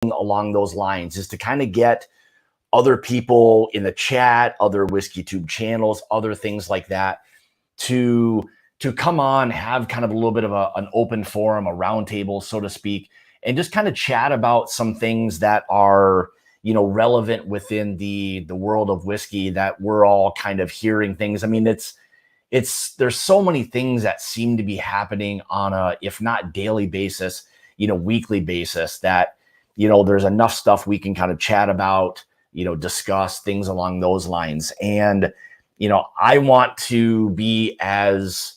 along those lines is to kind of get other people in the chat, other Whiskey Tube channels, other things like that to come on, have kind of a little bit of an open forum, a roundtable, so to speak, and just kind of chat about some things that are, relevant within the world of whiskey that we're all kind of hearing things. I mean, there's so many things that seem to be happening on a, if not daily basis, weekly basis that, there's enough stuff we can kind of chat about, discuss things along those lines. And, I want to be as,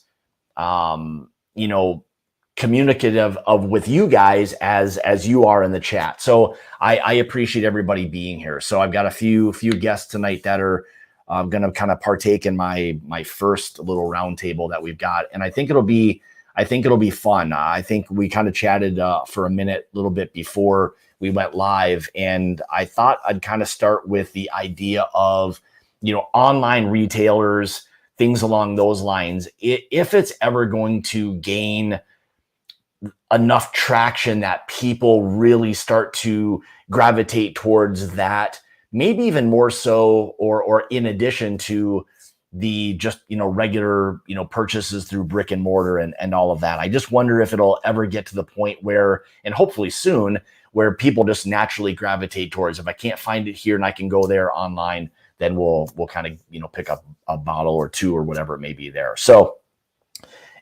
communicative with you guys as you are in the chat. So I appreciate everybody being here. So I've got a few guests tonight that are going to kind of partake in my first little roundtable that we've got. And I think it'll be fun. I think we kind of chatted for a little bit before we went live. And I thought I'd kind of start with the idea of, online retailers, things along those lines. If it's ever going to gain enough traction that people really start to gravitate towards that, maybe even more so, or in addition to the just, regular, purchases through brick and mortar and all of that. I just wonder if it'll ever get to the point where, and hopefully soon, where people just naturally gravitate towards, if I can't find it here and I can go there online, then we'll kind of, pick up a bottle or two or whatever it may be there. So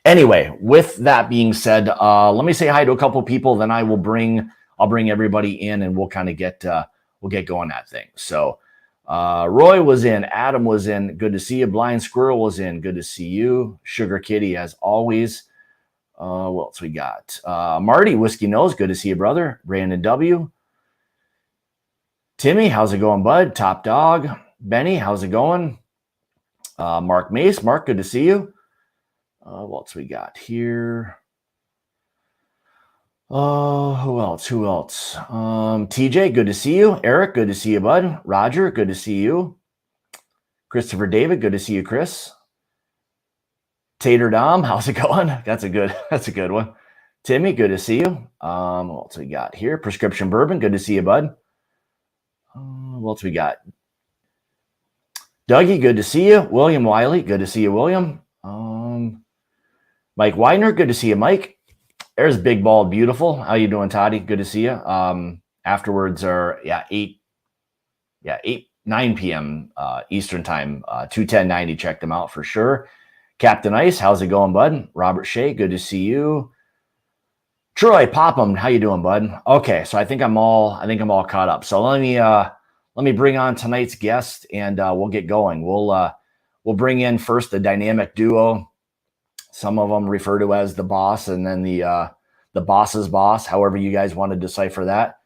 anyway, with that being said, let me say hi to a couple of people, then I'll bring everybody in and we'll kind of get going that thing. So Roy was in, Adam was in, good to see you. Blind Squirrel was in, good to see you. Sugar Kitty, as always. What else we got? Marty, Whiskey Nose, good to see you, brother. Brandon W. Timmy, how's it going, bud? Top Dog. Benny, how's it going? Mark Mace, Mark, good to see you. What else we got here? Who else? TJ, good to see you. Eric, good to see you, bud. Roger, good to see you. Christopher David, good to see you, Chris. Tater Dom, how's it going? That's a good one. Timmy, good to see you. What else we got here? Prescription Bourbon, good to see you, bud. What else we got? Dougie, good to see you. William Wiley, good to see you, William. Mike Widener, good to see you, Mike. There's Big Bald Beautiful. How you doing, Toddy? Good to see you. Afterwards are 9 p.m. Eastern time. 2:10:90. Check them out for sure. Captain Ice, how's it going, bud? Robert Shea, good to see you. Troy Popham, how you doing, bud? Okay, so I think I'm all caught up. So let me bring on tonight's guest and we'll get going. We'll bring in first the dynamic duo. Some of them refer to as the boss, and then the boss's boss, however you guys want to decipher that.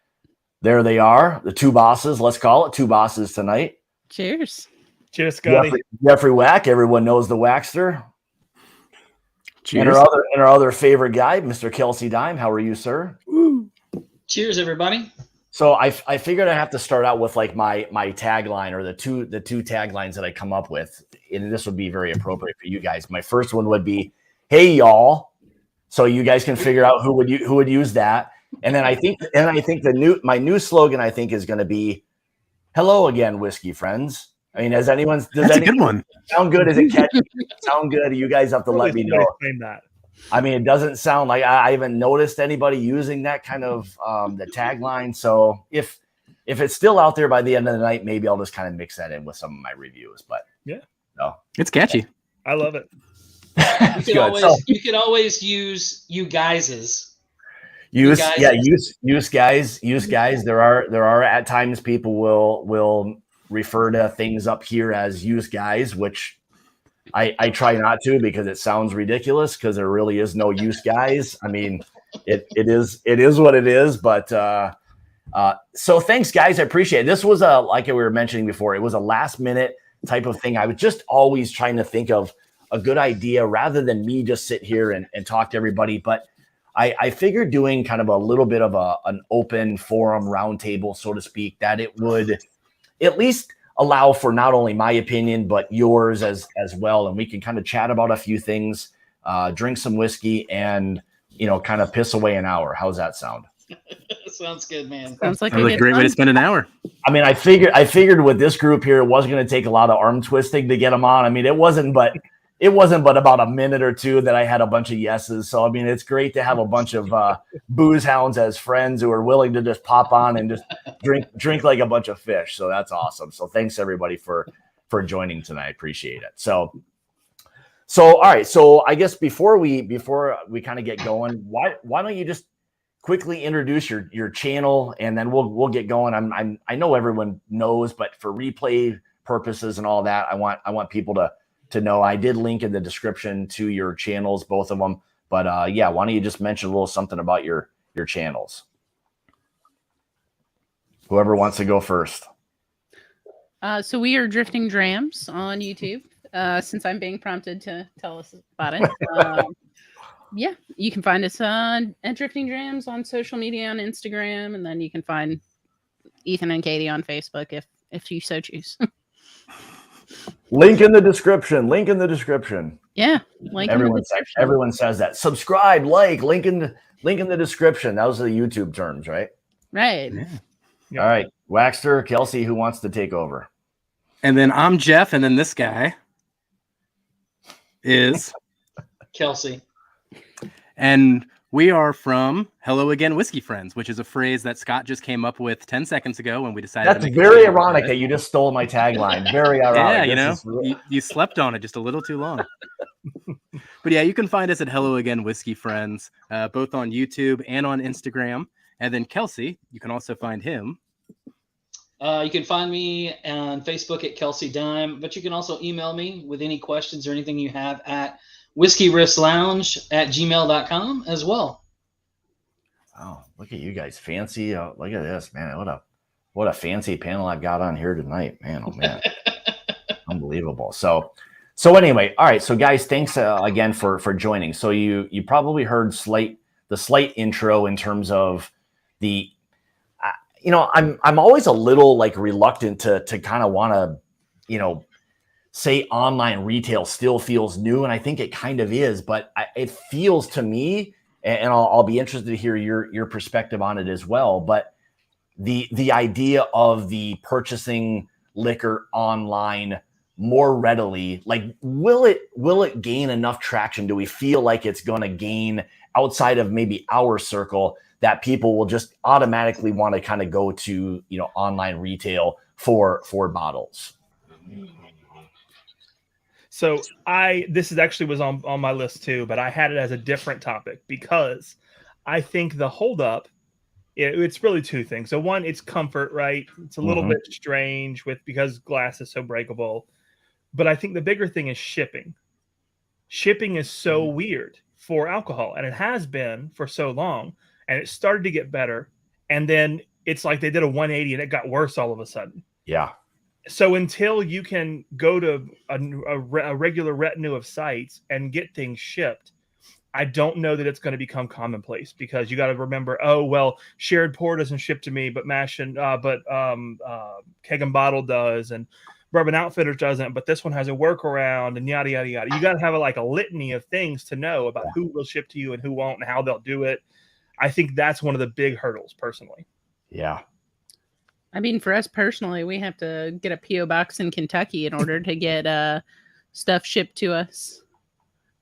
There they are, the two bosses. Let's call it two bosses tonight. Cheers. Cheers, Scotty. Jeffrey Wack. Everyone knows the Waxster. Cheers. And our other favorite guy, Mr. Kelsey Dime. How are you, sir? Woo. Cheers, everybody. So I figured I have to start out with like my tagline, or the two taglines that I come up with, and this would be very appropriate for you guys. My first one would be, "Hey y'all," so you guys can figure out who would use that. And then I think my new slogan I think is going to be, "Hello again, whiskey friends." I mean, does anyone a good one. Sound good? Is it catchy? Sound good? You guys have to let me know. Explain that. I mean, it doesn't sound like I haven't noticed anybody using that kind of the tagline. So if it's still out there by the end of the night, maybe I'll just kind of mix that in with some of my reviews. But yeah, no, it's catchy. I love it. You could always use you guys's. Use guys. There are at times people will refer to things up here as use guys, which I try not to, because it sounds ridiculous, because there really is no use guys. I mean, it is what it is. But so thanks, guys. I appreciate it. This was like we were mentioning before, it was a last minute type of thing. I was just always trying to think of a good idea rather than me just sit here and talk to everybody. But I figured doing kind of a little bit of an open forum roundtable, so to speak, that it would at least allow for not only my opinion, but yours as well. And we can kind of chat about a few things, drink some whiskey, and, kind of piss away an hour. How's that sound? Sounds good, man. Sounds like a great way to spend an hour. I mean, I figured with this group here, it wasn't going to take a lot of arm twisting to get them on. I mean, it wasn't but about a minute or two that I had a bunch of yeses. So I mean, it's great to have a bunch of booze hounds as friends who are willing to just pop on and just drink like a bunch of fish. So that's awesome. So thanks everybody for joining tonight. Appreciate it. So all right. So I guess before we kind of get going, why don't you just quickly introduce your channel, and then we'll get going. I know everyone knows, but for replay purposes and all that, I want people to know. I did link in the description to your channels, both of them. But yeah, why don't you just mention a little something about your channels? Whoever wants to go first. So we are Drifting Drams on YouTube. Since I'm being prompted to tell us about it. Yeah, you can find us at Drifting Drams on social media, on Instagram, and then you can find Ethan and Katie on Facebook if you so choose. Link in the description. Yeah, everyone says that. Subscribe, link in the description. Those are the YouTube terms, right? Right. Yeah. All right, Waxter, Kelsey, who wants to take over? And then I'm Jeff, and then this guy is Kelsey. And we are from Hello Again Whiskey Friends, which is a phrase that Scott just came up with 10 seconds ago when we decided That's to make very ironic that you just stole my tagline. Very ironic. Yeah, you slept on it just a little too long. But yeah, you can find us at Hello Again Whiskey Friends, both on YouTube and on Instagram. And then Kelsey, you can also find him. You can find me on Facebook at Kelsey Dime, but you can also email me with any questions or anything you have at whiskeyriffslounge@gmail.com as well. Oh, look at you guys. Fancy. Look at this, man. What a fancy panel I've got on here tonight, man. Oh, man. Unbelievable. So anyway, all right. So guys, thanks again for joining. So you probably heard the slight intro in terms of the, I'm always a little like reluctant to kind of want to, say online retail still feels new, and I think it kind of is, but it feels to me, and I'll be interested to hear your perspective on it as well. But the idea of the purchasing liquor online more readily, like will it gain enough traction? Do we feel like it's going to gain outside of maybe our circle that people will just automatically want to kind of go to online retail for bottles? So this is actually was on my list too, but I had it as a different topic because I think the holdup, it's really two things. So one, it's comfort, right? It's a little bit strange because glass is so breakable, but I think the bigger thing is shipping. Shipping is so weird for alcohol, and it has been for so long, and it started to get better, and then it's like they did a 180 and it got worse all of a sudden. Yeah. So until you can go to a regular retinue of sites and get things shipped, I don't know that it's going to become commonplace, because you got to remember, shared pour doesn't ship to me, but Keg and Bottle does, and Bourbon Outfitters doesn't, but this one has a workaround, and yada yada yada. You got to have a litany of things to know about who will ship to you and who won't, and how they'll do it. I think that's one of the big hurdles, personally. Yeah. I mean, for us personally, we have to get a P.O. box in Kentucky in order to get stuff shipped to us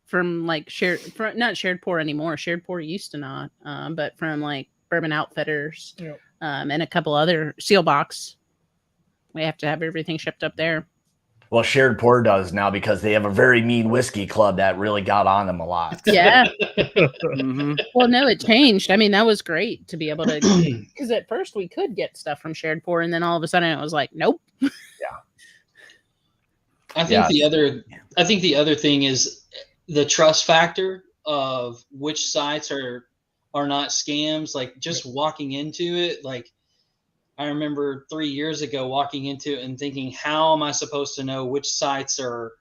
from not shared pour anymore. Shared pour used to not, but from Bourbon Outfitters and a couple other Seal Box. We have to have everything shipped up there. Well, Shared Pour does now, because they have a very mean whiskey club that really got on them a lot. Yeah. Well, no, it changed. I mean, that was great to be able to, because at first we could get stuff from Shared Pour, and then all of a sudden it was like, nope. Yeah. I think the other thing is the trust factor of which sites are not scams. Like just walking into it, I remember 3 years ago walking into it and thinking, how am I supposed to know which sites are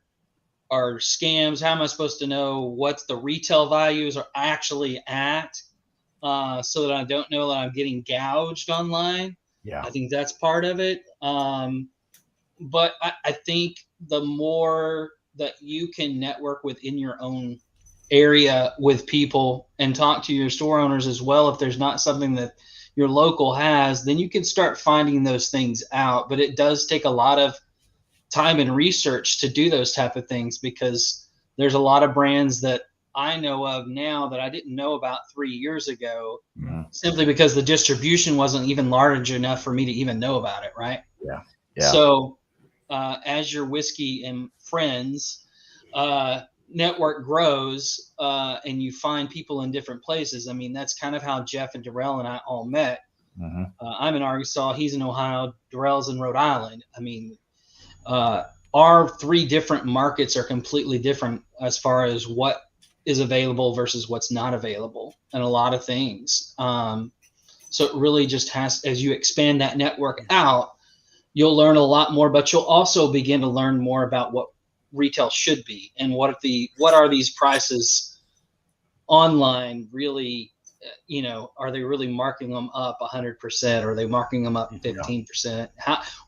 scams? How am I supposed to know what the retail values are actually at, so that I don't know that I'm getting gouged online? Yeah. I think that's part of it. But I think the more that you can network within your own area with people and talk to your store owners as well. If there's not something that your local has, then you can start finding those things out. But it does take a lot of time and research to do those type of things, because there's a lot of brands that I know of now that I didn't know about 3 years ago, simply because the distribution wasn't even large enough for me to even know about it. Right. Yeah. So as your whiskey and friends network grows and you find people in different places. I mean, that's kind of how Jeff and Durell and I all met. I'm in Arkansas. He's in Ohio. Durell's in Rhode Island. I mean, our 3 different markets are completely different as far as what is available versus what's not available, and a lot of things. So it really just has, as you expand that network out, you'll learn a lot more, but you'll also begin to learn more about what retail should be and what are these prices online really, are they really marking them up 100%? Or are they marking them up 15%?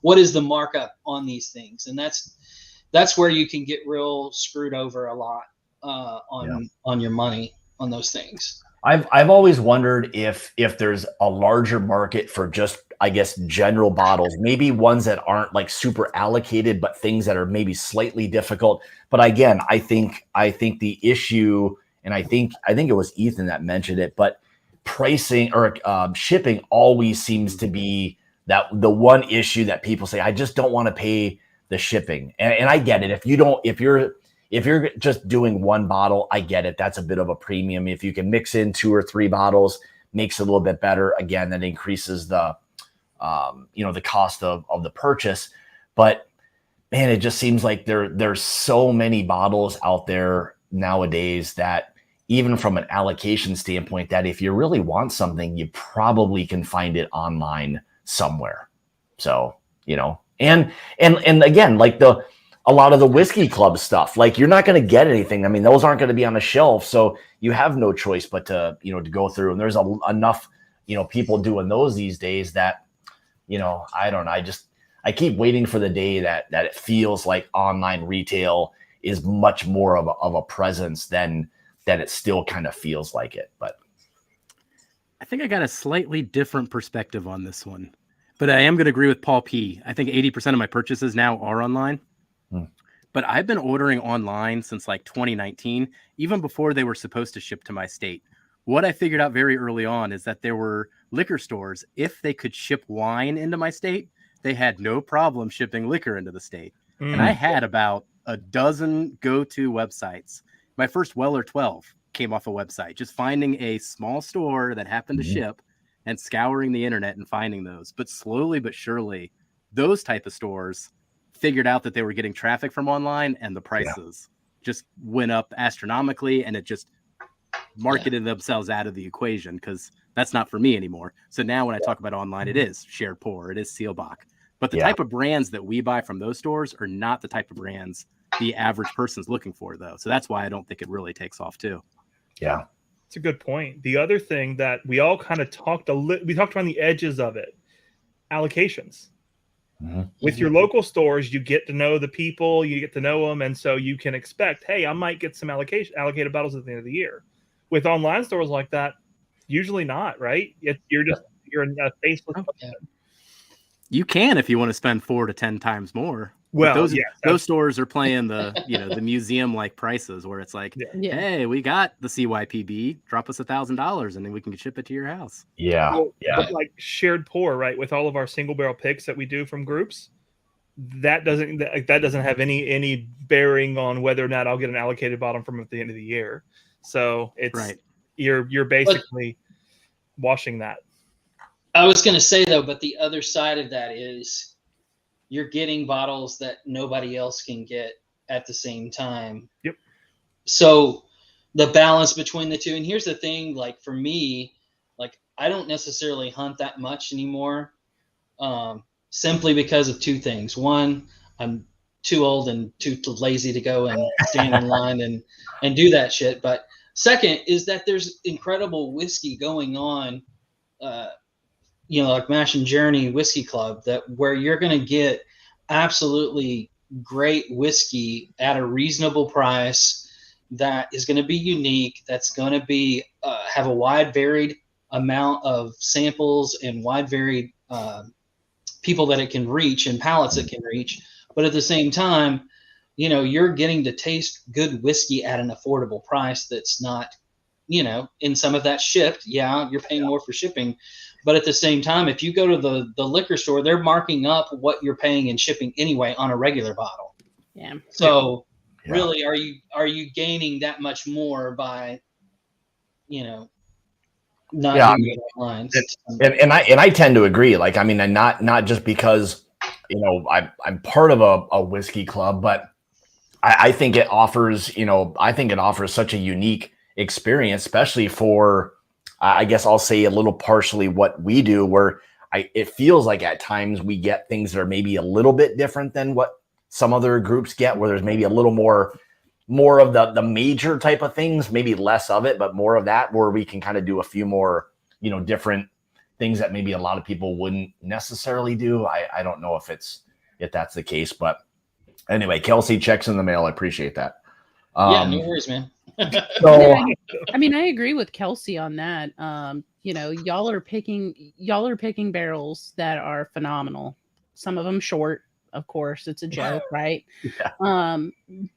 What is the markup on these things? And that's where you can get real screwed over a lot on your money on those things. I've always wondered if there's a larger market for just, I guess, general bottles, maybe ones that aren't like super allocated, but things that are maybe slightly difficult. But again, I think the issue, and I think it was Ethan that mentioned it, but pricing or shipping always seems to be that the one issue that people say, I just don't want to pay the shipping. And I get it. If you're just doing one bottle, I get it. That's a bit of a premium. If you can mix in 2 or 3 bottles, makes it a little bit better. Again, that increases the, the cost of the purchase. But man, it just seems like there's so many bottles out there nowadays that even from an allocation standpoint, that if you really want something, you probably can find it online somewhere. So, and again, like a lot of the whiskey club stuff, like you're not going to get anything. I mean, those aren't going to be on a shelf. So you have no choice but to go through, and there's enough, people doing those these days that, I don't know. I keep waiting for the day that it feels like online retail is much more of a presence than it still kind of feels like it. But I think I got a slightly different perspective on this one, but I am going to agree with Paul P. I think 80% of my purchases now are online. But I've been ordering online since like 2019, even before they were supposed to ship to my state. What I figured out very early on is that there were liquor stores, if they could ship wine into my state, they had no problem shipping liquor into the state. And I had about a dozen go-to websites. My first Weller 12 came off a website, just finding a small store that happened to ship and scouring the internet and finding those. But slowly but surely, those type of stores figured out that they were getting traffic from online, and the prices just went up astronomically, and it just marketed themselves out of the equation, because that's not for me anymore. So now when I talk about online, it is shared pour, it is Seelbach. But the type of brands that we buy from those stores are not the type of brands the average person's looking for, though. So that's why I don't think it really takes off too. Yeah. It's a good point. The other thing that we all kind of talked around the edges of it, allocations. With your local stores, you get to know the people, you get to know them, and so you can expect, hey, I might get some allocated bottles at the end of the year. With online stores like that, usually not, right? You're in a faceless. You can if you want to spend 4 to 10 times more. Well, those stores are playing the the museum like prices, where it's like, hey, we got the CYPB, drop us $1,000 and then we can ship it to your house. But like shared pour, right? With all of our single barrel picks that we do from groups, that doesn't have any bearing on whether or not I'll get an allocated bottle from at the end of the year. So it's you're basically washing that. I was going to say though, but the other side of that is you're getting bottles that nobody else can get at the same time. Yep. So the balance between the two, and here's the thing, like for me, like I don't necessarily hunt that much anymore, simply because of 2 things. One, I'm too old and too lazy to go and stand in line and do that shit. But second is that there's incredible whiskey going on, like Mash and Journey Whiskey Club, where you're going to get absolutely great whiskey at a reasonable price. that is going to be unique, that's going to be have a wide varied amount of samples and wide varied people that it can reach and palates it can reach. But at the same time, you know, you're getting to taste good whiskey at an affordable price that's not, you know, in some of that shipped. Yeah, you're paying more for shipping. But at the same time, if you go to the liquor store, they're marking up what you're paying in shipping anyway on a regular bottle. Yeah. So Yeah. really, are you gaining that much more by, you know, not Yeah, doing it online? And I tend to agree. Like, I mean, and not just because, you know, I'm part of a whiskey club, but I think it offers, you know, I think it offers such a unique experience, especially for, I guess I'll say a little partially what we do, where it feels like at times we get things that are maybe a little bit different than what some other groups get, where there's maybe a little more of the major type of things, maybe less of it, but more of that, where we can kind of do a few more, you know, different things that maybe a lot of people wouldn't necessarily do. I don't know if that's the case, but anyway, Kelsey, checks in the mail. I appreciate that. Yeah, no worries, man. So I mean, I agree with Kelsey on that. You know, y'all are picking barrels that are phenomenal. Some of them short, of course. It's a joke, right? Yeah.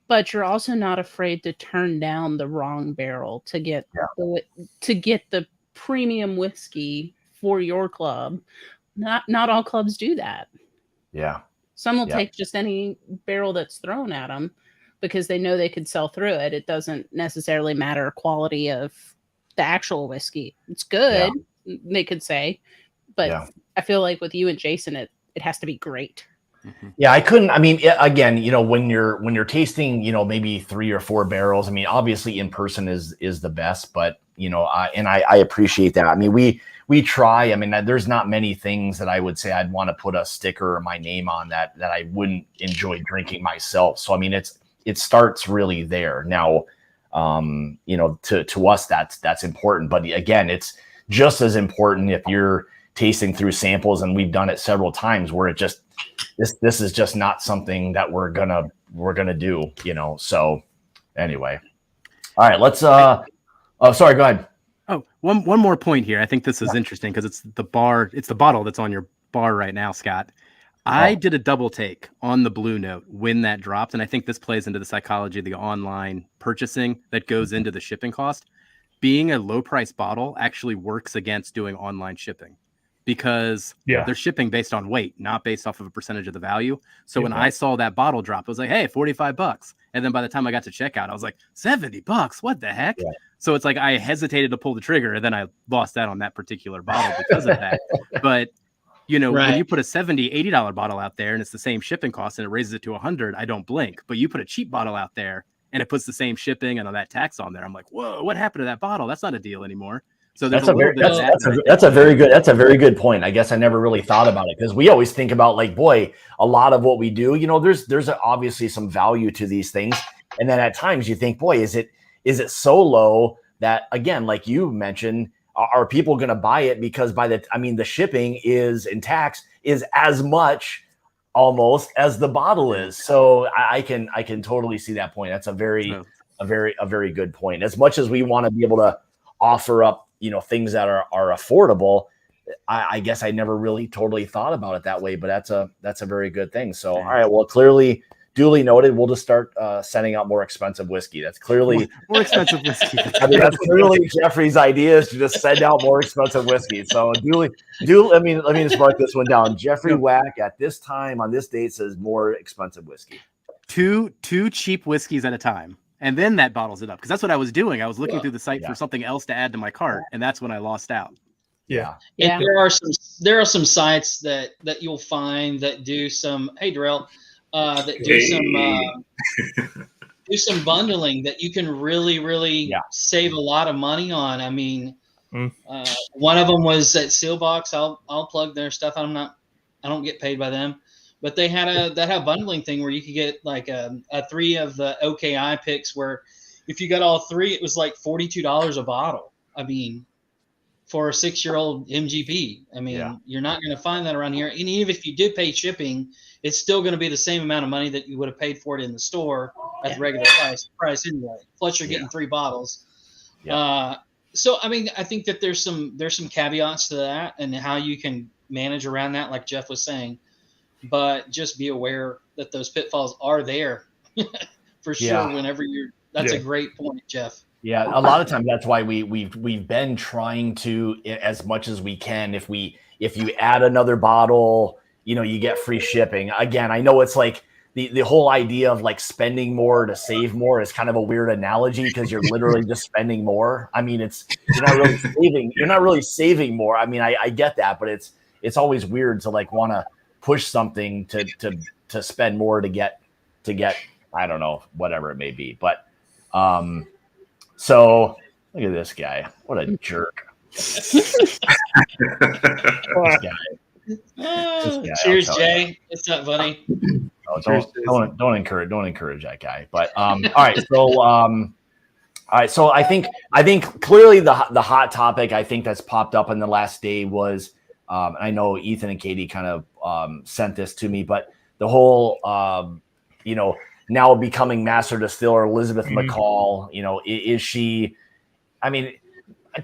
But you're also not afraid to turn down the wrong barrel to get the premium whiskey for your club. Not all clubs do that. Yeah. Some will take just any barrel that's thrown at them because they know they could sell through it. It doesn't necessarily matter quality of the actual whiskey. It's good, they could say, but I feel like with you and Jason, it has to be great. Yeah, I mean, again, you know, when you're tasting, you know, maybe 3 or 4 barrels, I mean, obviously in person is the best, but you know, I appreciate that. I mean, we try. I mean, there's not many things that I would say I'd want to put a sticker or my name on that I wouldn't enjoy drinking myself. So I mean, it starts really there. Now, you know, to us that's important, but again, it's just as important if you're tasting through samples, and we've done it several times where it just this is just not something that we're gonna do, you know. So anyway, all right, let's oh, sorry, go ahead. Oh, one more point here. I think this is interesting because it's the bottle that's on your bar right now, Scott. I did a double take on the Blue Note when that dropped, and I think this plays into the psychology of the online purchasing that goes into the shipping cost. Being a low price bottle actually works against doing online shipping because they're shipping based on weight, not based off of a percentage of the value. So when I saw that bottle drop, I was like, hey, $45. And then by the time I got to checkout, I was like, $70. What the heck? Yeah. So it's like I hesitated to pull the trigger, and then I lost out on that particular bottle because of that. But you know, when you put a $70, $80 bottle out there and it's the same shipping cost and it raises it to $100, I don't blink. But you put a cheap bottle out there and it puts the same shipping and all that tax on there, I'm like, whoa, what happened to that bottle? That's not a deal anymore. So there's that's a very good point. I guess I never really thought about it because we always think about like, boy, a lot of what we do, you know, there's obviously some value to these things, and then at times you think, boy, is it so low that, again, like you mentioned, are people going to buy it because the shipping is in tax is as much almost as the bottle is. So I can totally see that point. That's a very good point. As much as we want to be able to offer up, you know, things that are affordable, I guess I never really totally thought about it that way, but that's a very good thing. So, all right, well, clearly duly noted. We'll just start sending out more expensive whiskey. That's clearly more expensive whiskey. I mean, that's clearly Jeffrey's idea is to just send out more expensive whiskey. So let me just mark this one down. Jeffrey Whack at this time on this date says more expensive whiskey. Two cheap whiskeys at a time. And then that bottles it up. Because that's what I was doing. I was looking through the site for something else to add to my cart. And that's when I lost out. Yeah. And there are some sites that you'll find that do some, hey, Durell, that do some bundling that you can really save a lot of money on. I mean, one of them was at Sealbox. I'll plug their stuff. I don't get paid by them, but they had a bundling thing where you could get like a 3 of the OKI picks, where if you got all 3, it was like $42 a bottle. I mean, for a 6-year-old MGP, I mean, you're not going to find that around here. And even if you did pay shipping, it's still going to be the same amount of money that you would have paid for it in the store. at the regular price anyway. Plus, you're getting 3 bottles. Yeah. So I mean, I think that there's some caveats to that and how you can manage around that, like Jeff was saying. But just be aware that those pitfalls are there for sure. Yeah. Whenever that's a great point, Jeff. Yeah, a lot of times that's why we've been trying to, as much as we can. If you add another bottle, you get free shipping. Again, I know it's like the whole idea of like spending more to save more is kind of a weird analogy because you're literally just spending more. I mean, you're not really saving. You're not really saving more. I mean, I get that, but it's always weird to like want to push something to spend more to get I don't know, whatever it may be. But so look at this guy. What a jerk. This guy, cheers, Jay. It's not funny. No, don't encourage that guy. But all right. So I think clearly the hot topic I think that's popped up in the last day was I know Ethan and Katie kind of sent this to me, but the whole now becoming master distiller Elizabeth McCall, is she? I mean,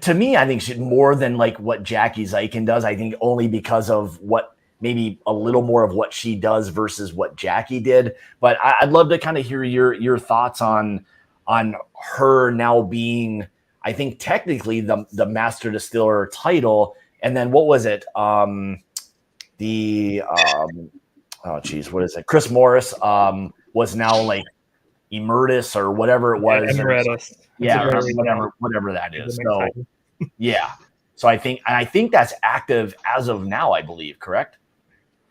to me, I think she's more than like what Jackie Zykan does. I think only because of what maybe a little more of what she does versus what Jackie did. But I'd love to kind of hear your thoughts on her now being, I think, technically the master distiller title. And then what was it? What is it? Chris Morris was now like emeritus or whatever it was. Emeritus. Whatever that is. So yeah. So I think that's active as of now, I believe, correct?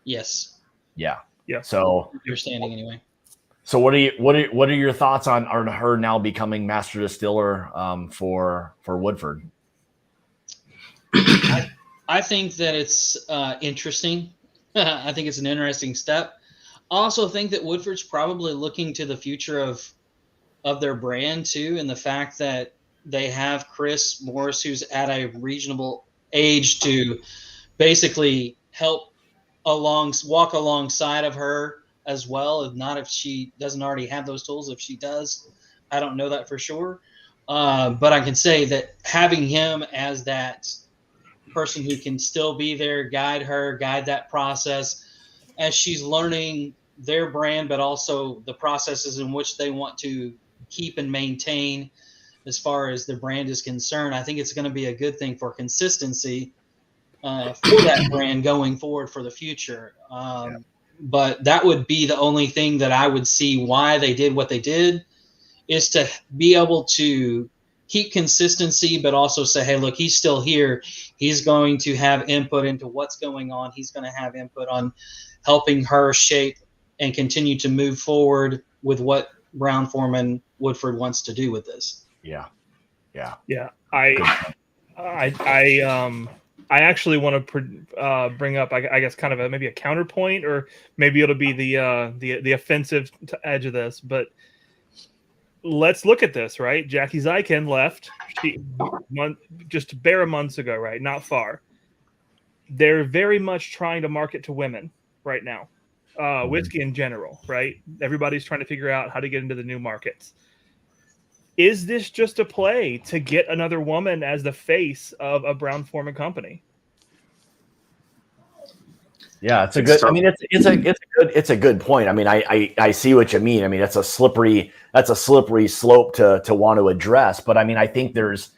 Yes. Yeah. So understanding anyway. So what are your thoughts on her now becoming master distiller for Woodford? I think that it's interesting. I think it's an interesting step. I also think that Woodford's probably looking to the future of their brand too, and the fact that they have Chris Morris, who's at a reasonable age, to basically help walk alongside of her as well. If she doesn't already have those tools, if she does, I don't know that for sure. But I can say that having him as that person who can still be there, guide that process as she's learning their brand, but also the processes in which they want to keep and maintain as far as the brand is concerned. I think it's going to be a good thing for consistency for that brand going forward for the future. But that would be the only thing that I would see why they did what they did, is to be able to keep consistency, but also say, hey, look, he's still here. He's going to have input into what's going on. He's going to have input on helping her shape and continue to move forward with what Brown-Forman Woodford wants to do with this. Yeah. I actually want to bring up, I guess, kind of maybe a counterpoint, or maybe it'll be the offensive edge of this. But let's look at this, right? Jackie Zykan left just bare months ago, right? Not far. They're very much trying to market to women right now, whiskey in general, right? Everybody's trying to figure out how to get into the new markets. Is this just a play to get another woman as the face of a Brown-Forman company? Yeah, it's a good. I mean, it's a good point. I mean, I see what you mean. I mean, that's a slippery slope to want to address. But I mean, I think there's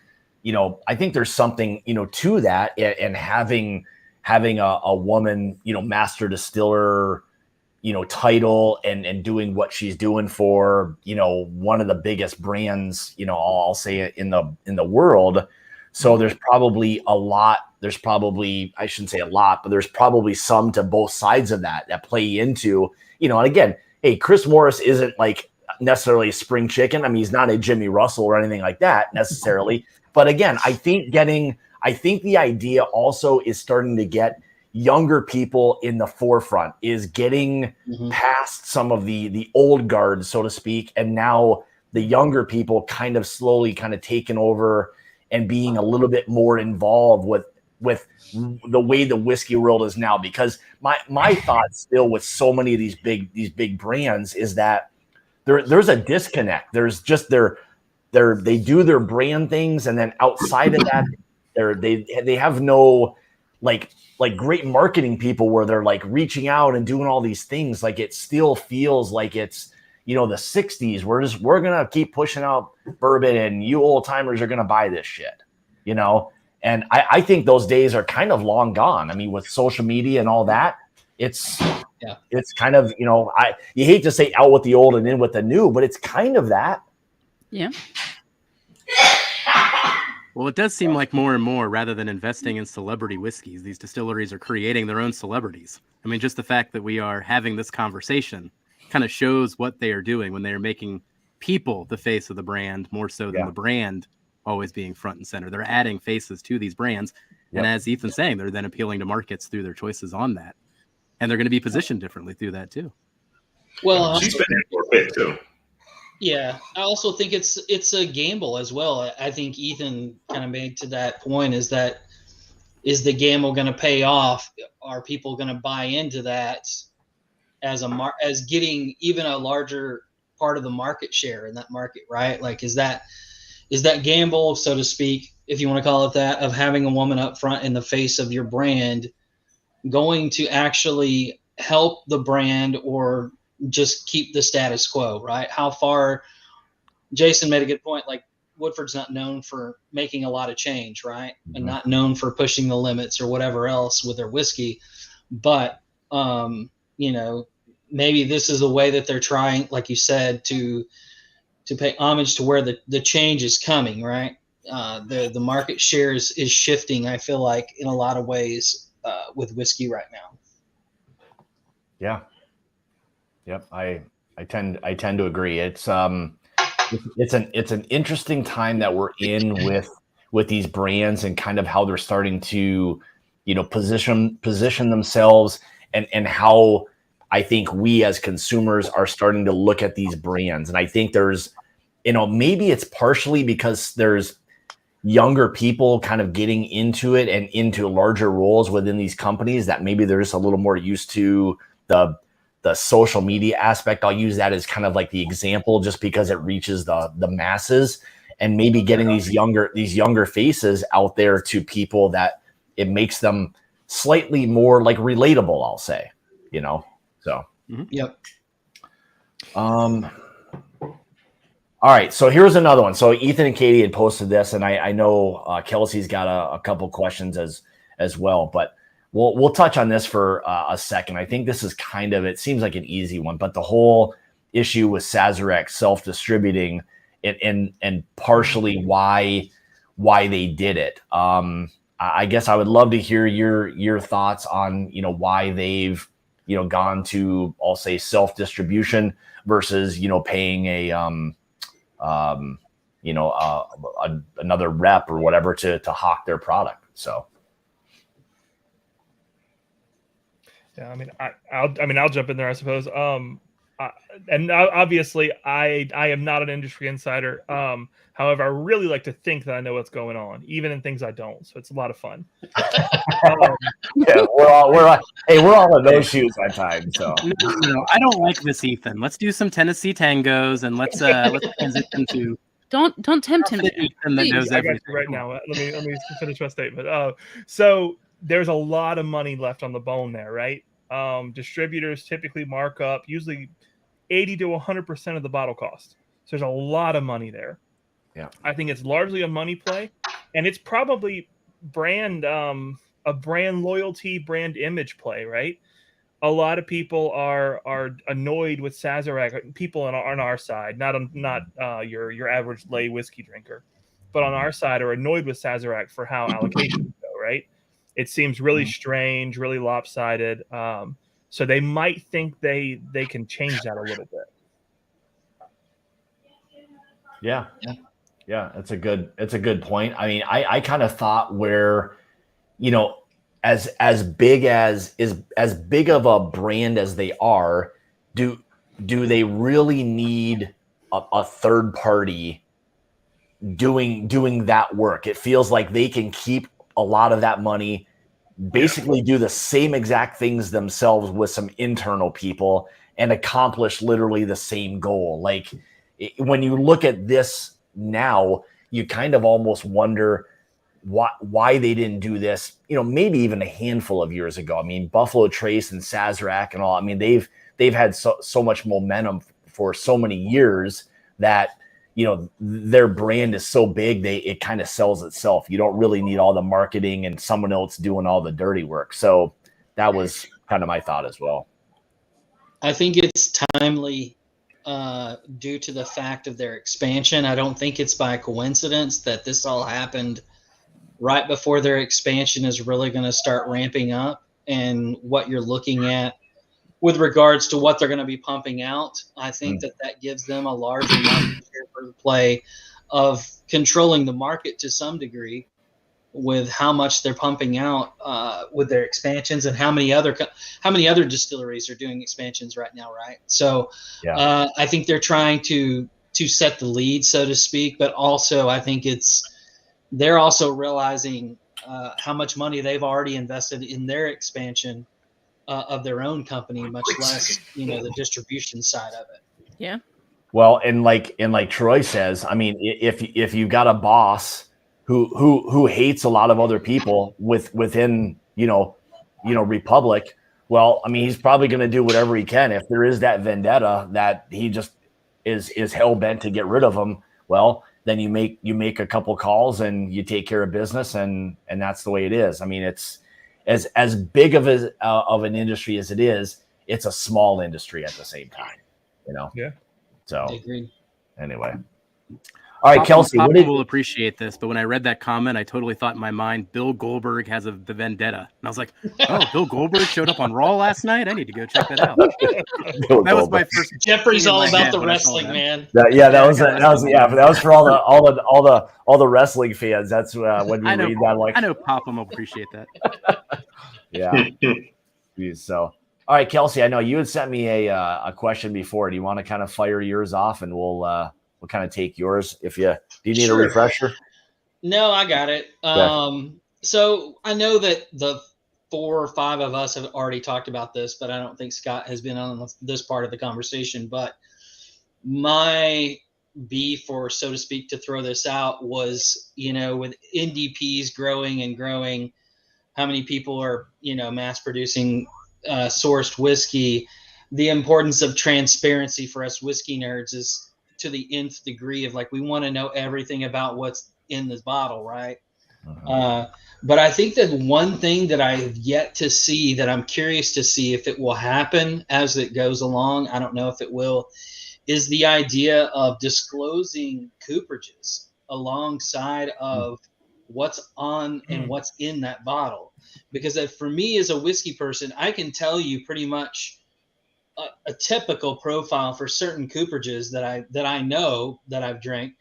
something to that, and having a woman master distiller title and doing what she's doing for one of the biggest brands I'll say it in the world. So there's probably I shouldn't say a lot, but there's probably some to both sides of that play into and again, hey, Chris Morris isn't like necessarily a spring chicken. I mean, he's not a Jimmy Russell or anything like that necessarily. But again, I think the idea also is starting to get younger people in the forefront, is getting past some of the old guard, so to speak, and now the younger people kind of slowly kind of taking over and being a little bit more involved with the way the whiskey world is now. Because my thought still with so many of these big brands is that there's a disconnect. There's just they do their brand things, and then outside of that, they have no like great marketing people where they're like reaching out and doing all these things. Like it still feels like it's, you know, the 60s. We're gonna keep pushing out bourbon, and you old timers are gonna buy this shit, you know. And I think those days are kind of long gone. I mean, with social media and all that, it's kind of, you know, you hate to say out with the old and in with the new, but it's kind of that. Yeah. Well, it does seem like more and more, rather than investing in celebrity whiskeys, these distilleries are creating their own celebrities. I mean, just the fact that we are having this conversation kind of shows what they are doing when they are making people the face of the brand more so than the brand always being front and center. They're adding faces to these brands. And as Ethan's saying, they're then appealing to markets through their choices on that. And they're going to be positioned differently through that too. Well, she's been in for a bit too. Yeah, I also think it's a gamble as well. I think Ethan kind of made to that point is the gamble going to pay off? Are people going to buy into that as getting even a larger part of the market share in that market, right? Like, is that gamble, so to speak, if you want to call it that, of having a woman up front in the face of your brand going to actually help the brand or just keep the status quo, right? How far Jason made a good point. Like Woodford's not known for making a lot of change, right? And not known for pushing the limits or whatever else with their whiskey. But, you know, maybe this is a way that they're trying, like you said, to pay homage to where the change is coming, right? The market share is shifting, I feel like, in a lot of ways with whiskey right now. Yeah. Yep. I tend to agree. It's an interesting time that we're in with these brands and kind of how they're starting to, you know, position themselves and how I think we as consumers are starting to look at these brands. And I think there's, you know, maybe it's partially because there's younger people kind of getting into it and into larger roles within these companies that maybe they're just a little more used to the social media aspect. I'll use that as kind of like the example, just because it reaches the masses, and maybe getting these younger faces out there to people that it makes them slightly more like relatable, I'll say, you know? So, Yep. All right. So here's another one. So Ethan and Katie had posted this, and I know Kelsey's got a couple questions as well, but we'll touch on this for a second. I think this is kind of, it seems like an easy one, but the whole issue with Sazerac self-distributing and partially why they did it. I guess I would love to hear your thoughts on, you know, why they've, you know, gone to, I'll say, self-distribution versus, you know, paying another rep or whatever to hawk their product. So. Yeah, I mean, I'll jump in there, I suppose. And obviously, I am not an industry insider. However, I really like to think that I know what's going on, even in things I don't. So it's a lot of fun. Yeah, we're all in those shoes at times. So no, I don't like this, Ethan. Let's do some Tennessee tangos and let's transition to. Don't tempt him. Ethan that knows I got everything. you right now. Let me finish my statement. So there's a lot of money left on the bone there, right? Distributors typically mark up usually 80 to 100% of the bottle cost. So there's a lot of money there. Yeah, I think it's largely a money play, and it's probably a brand loyalty, brand image play, right? A lot of people are annoyed with Sazerac. People on our side, not your average lay whiskey drinker, but on our side are annoyed with Sazerac for how allocations go, right? It seems really strange, really lopsided. So they might think they can change that a little bit. Yeah. It's a good point. I mean, I kind of thought where, you know, as big of a brand as they are, do they really need a third party doing that work? It feels like they can keep a lot of that money, basically do the same exact things themselves with some internal people, and accomplish literally the same goal. Like when you look at this now, you kind of almost wonder why they didn't do this, maybe even a handful of years ago. I mean, Buffalo Trace and Sazerac and all, I mean, they've had so much momentum for so many years that, their brand is so big, it kind of sells itself. You don't really need all the marketing and someone else doing all the dirty work. So that was kind of my thought as well. I think it's timely due to the fact of their expansion. I don't think it's by coincidence that this all happened right before their expansion is really going to start ramping up. And what you're looking at with regards to what they're going to be pumping out, I think that gives them a larger market share for the play of controlling the market to some degree with how much they're pumping out with their expansions and how many other distilleries are doing expansions right now, right? So I think they're trying to set the lead, so to speak, but also I think they're also realizing how much money they've already invested in their expansion of their own company, much less, the distribution side of it. Yeah. Well, and like Troy says, I mean, if you've got a boss who hates a lot of other people within, Republic, well, I mean, he's probably going to do whatever he can. If there is that vendetta that he just is hell bent to get rid of him, well, then you make a couple calls and you take care of business, and that's the way it is. I mean, it's as big of an industry as it is, it's a small industry at the same time, Yeah. So I agree. Anyway. All right, Kelsey. Papa will appreciate this, but when I read that comment, I totally thought in my mind, Bill Goldberg has the vendetta. And I was like, oh, Bill Goldberg showed up on Raw last night? I need to go check that out. That was my first. Jeffrey's all about the wrestling, man. That was for all the wrestling fans. That's when we read that. Like, I know Papa will appreciate that. Yeah. So, all right, Kelsey. I know you had sent me a question before. Do you want to kind of fire yours off, and we'll kind of take yours do you need a refresher? No, I got it. So I know that the 4 or 5 of us have already talked about this, but I don't think Scott has been on this part of the conversation. But my beef, or so to speak, to throw this out was, with NDPs growing and growing, how many people are, mass producing sourced whiskey, the importance of transparency for us whiskey nerds is to the nth degree of like, we want to know everything about what's in this bottle, right? But I think that one thing that I have yet to see, that I'm curious to see if it will happen as it goes along, I don't know if it will, is the idea of disclosing cooperages alongside of what's on and what's in that bottle. Because for me as a whiskey person, I can tell you pretty much a typical profile for certain cooperages that I know that I've drank,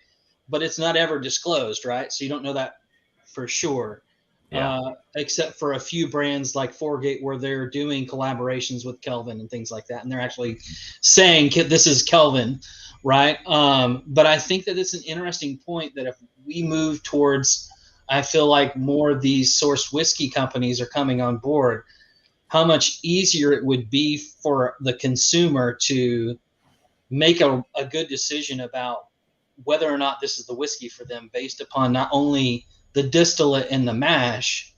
but it's not ever disclosed, right? So you don't know that for sure. Except for a few brands like Foregate, where they're doing collaborations with Kelvin and things like that, and they're actually saying this is Kelvin, right? But I think that it's an interesting point that if we move towards, I feel like more of these sourced whiskey companies are coming on board, how much easier it would be for the consumer to make a good decision about whether or not this is the whiskey for them, based upon not only the distillate and the mash,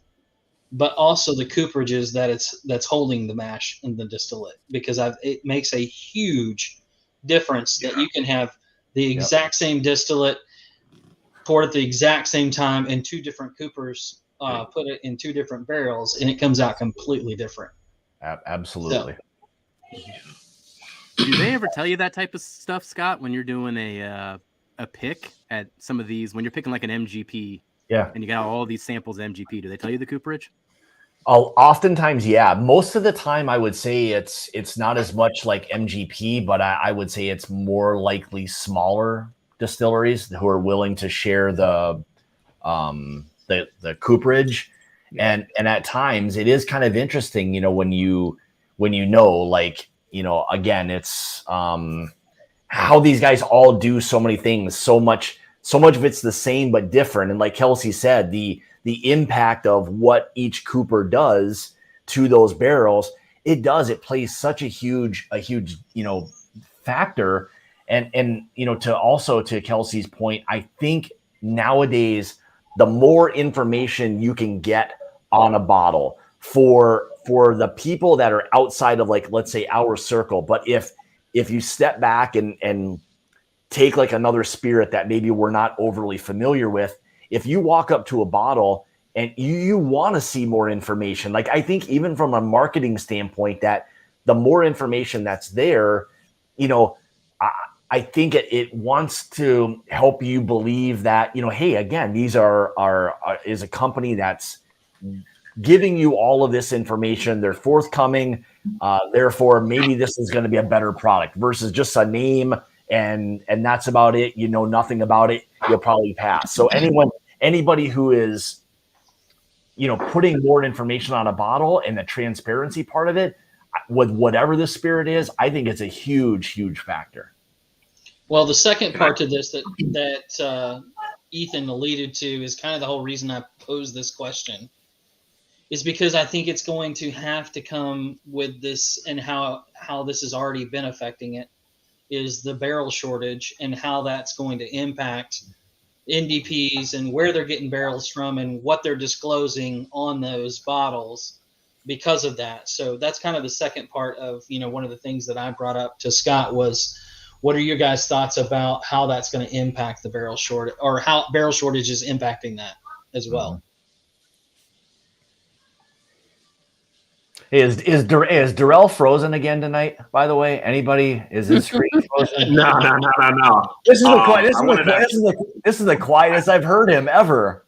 but also the cooperages that's holding the mash and the distillate, because it makes a huge difference that you can have the exact same distillate poured at the exact same time in 2 different coopers, put it in 2 different barrels, and it comes out completely different. Absolutely. Do they ever tell you that type of stuff, Scott, when you're doing a pick at some of these, when you're picking like an MGP? Yeah. And you got all these samples of MGP. Do they tell you the cooperage? Oftentimes, yeah. Most of the time, I would say it's not as much like MGP, but I would say it's more likely smaller distilleries who are willing to share the cooperage. And at times it is kind of interesting, when you like, again, it's how these guys all do so many things, so much of it's the same but different. And like Kelsey said, the impact of what each cooper does to those barrels, it does. It plays such a huge, factor. And to Kelsey's point, I think nowadays the more information you can get on a bottle for the people that are outside of, like, let's say, our circle, but if you step back and take like another spirit that maybe we're not overly familiar with, if you walk up to a bottle and you want to see more information, like, I think even from a marketing standpoint, that the more information that's there, I think it wants to help you believe that, hey, again, these is a company that's giving you all of this information. They're forthcoming. Therefore, maybe this is going to be a better product versus just a name and that's about it. You know nothing about it. You'll probably pass. So anybody who is, putting more information on a bottle and the transparency part of it, with whatever the spirit is, I think it's a huge, huge factor. Well, the second part to this that Ethan alluded to is kind of the whole reason I posed this question, is because I think it's going to have to come with this, and how this has already been affecting it, is the barrel shortage and how that's going to impact NDPs and where they're getting barrels from and what they're disclosing on those bottles because of that. So that's kind of the second part of, one of the things that I brought up to Scott was, what are your guys' thoughts about how that's going to impact the barrel shortage, or how barrel shortage is impacting that as well? Is Durell frozen again tonight? By the way, anybody, is his screen frozen? No. This is the quietest I've heard him ever.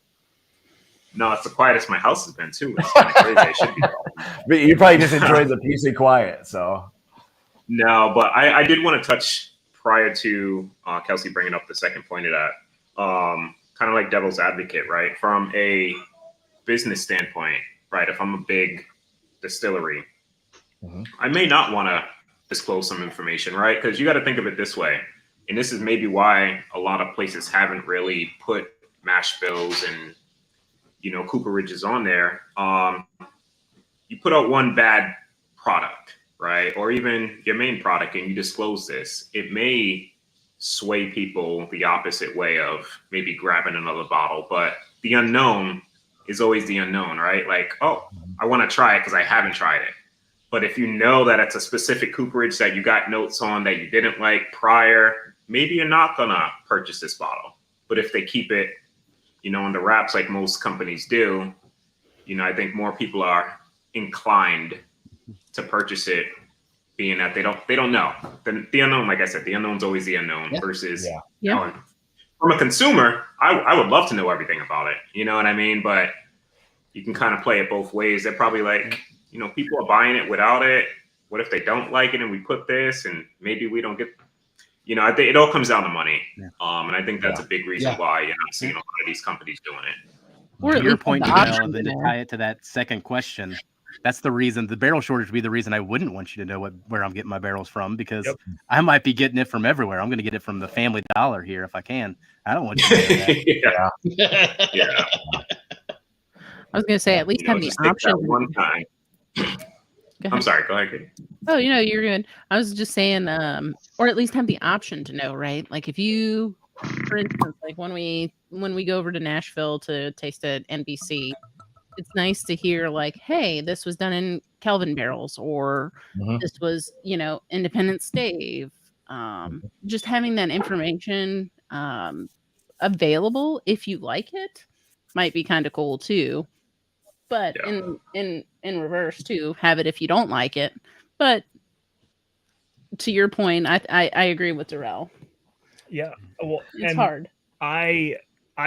No, it's the quietest my house has been too. It's kind of crazy. I should be. But you probably just enjoyed the peace and quiet. So no, but I did want to touch prior to Kelsey bringing up the second point of that. Kind of like devil's advocate, right? From a business standpoint, right? If I'm a big distillery, I may not want to disclose some information, right? Because you got to think of it this way, and this is maybe why a lot of places haven't really put mash bills and cooperages on there. You put out one bad product, right, or even your main product, and you disclose this, it may sway people the opposite way of maybe grabbing another bottle. But the unknown is always the unknown, right? Like, oh, I want to try it because I haven't tried it. But if you know that it's a specific cooperage that you got notes on that you didn't like prior, maybe you're not gonna purchase this bottle. But if they keep it, on the wraps like most companies do, I think more people are inclined to purchase it, being that they don't know. The unknown, like I said, the unknown's always the unknown versus from a consumer, I would love to know everything about it. You know what I mean? But you can kind of play it both ways. They're probably like, people are buying it without it. What if they don't like it and we put this and maybe we don't get, I think it all comes down to money. And I think that's a big reason why you're not seeing a lot of these companies doing it. Or To your point, Durell, and then to tie it to that second question, that's the reason the barrel shortage would be the reason I wouldn't want you to know where I'm getting my barrels from, because I might be getting it from everywhere. I'm going to get it from the Family Dollar here if I can. I don't want you to know that. Yeah. I was going to say, at least have the option. One time. I'm sorry. Go ahead. Oh, you're good. I was just saying, or at least have the option to know, right? Like if you, for instance, like when we go over to Nashville to taste at NBC, it's nice to hear like, hey, this was done in Kelvin barrels, or this was, Independent Stave. Just having that information available if you like it might be kind of cool too. But in reverse too, have it if you don't like it. But to your point, I agree with Durell. Yeah, well, it's hard. I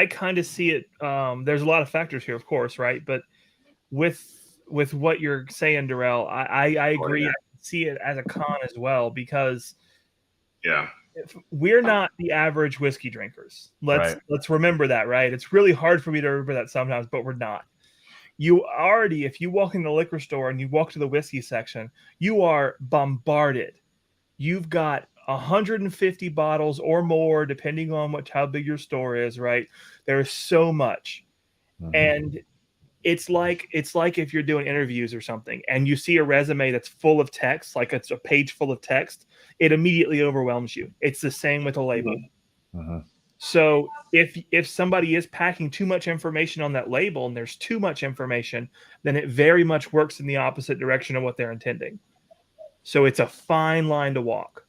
kind of see it. There's a lot of factors here, of course, right? But with what you're saying, Durell, I agree. I see it as a con as well, because we're not the average whiskey drinkers. Let's remember that, right? It's really hard for me to remember that sometimes, but we're not. If you walk in the liquor store and you walk to the whiskey section, you are bombarded. You've got 150 bottles or more, depending on how big your store is, right? There's so much. And it's like if you're doing interviews or something and you see a resume that's full of text, like it's a page full of text, it immediately overwhelms you. It's the same with a label. So if somebody is packing too much information on that label and there's too much information, then it very much works in the opposite direction of what they're intending. So it's a fine line to walk.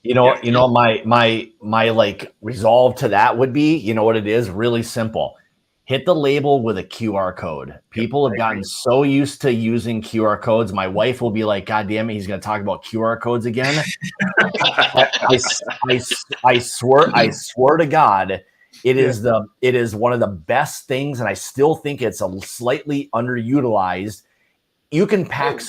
My like resolve to that would be, you know what it is? Really simple. Hit the label with a QR code. People have gotten so used to using QR codes. My wife will be like, God damn it, he's going to talk about QR codes again. I swear to God, it is one of the best things, and I still think it's a slightly underutilized. You can pack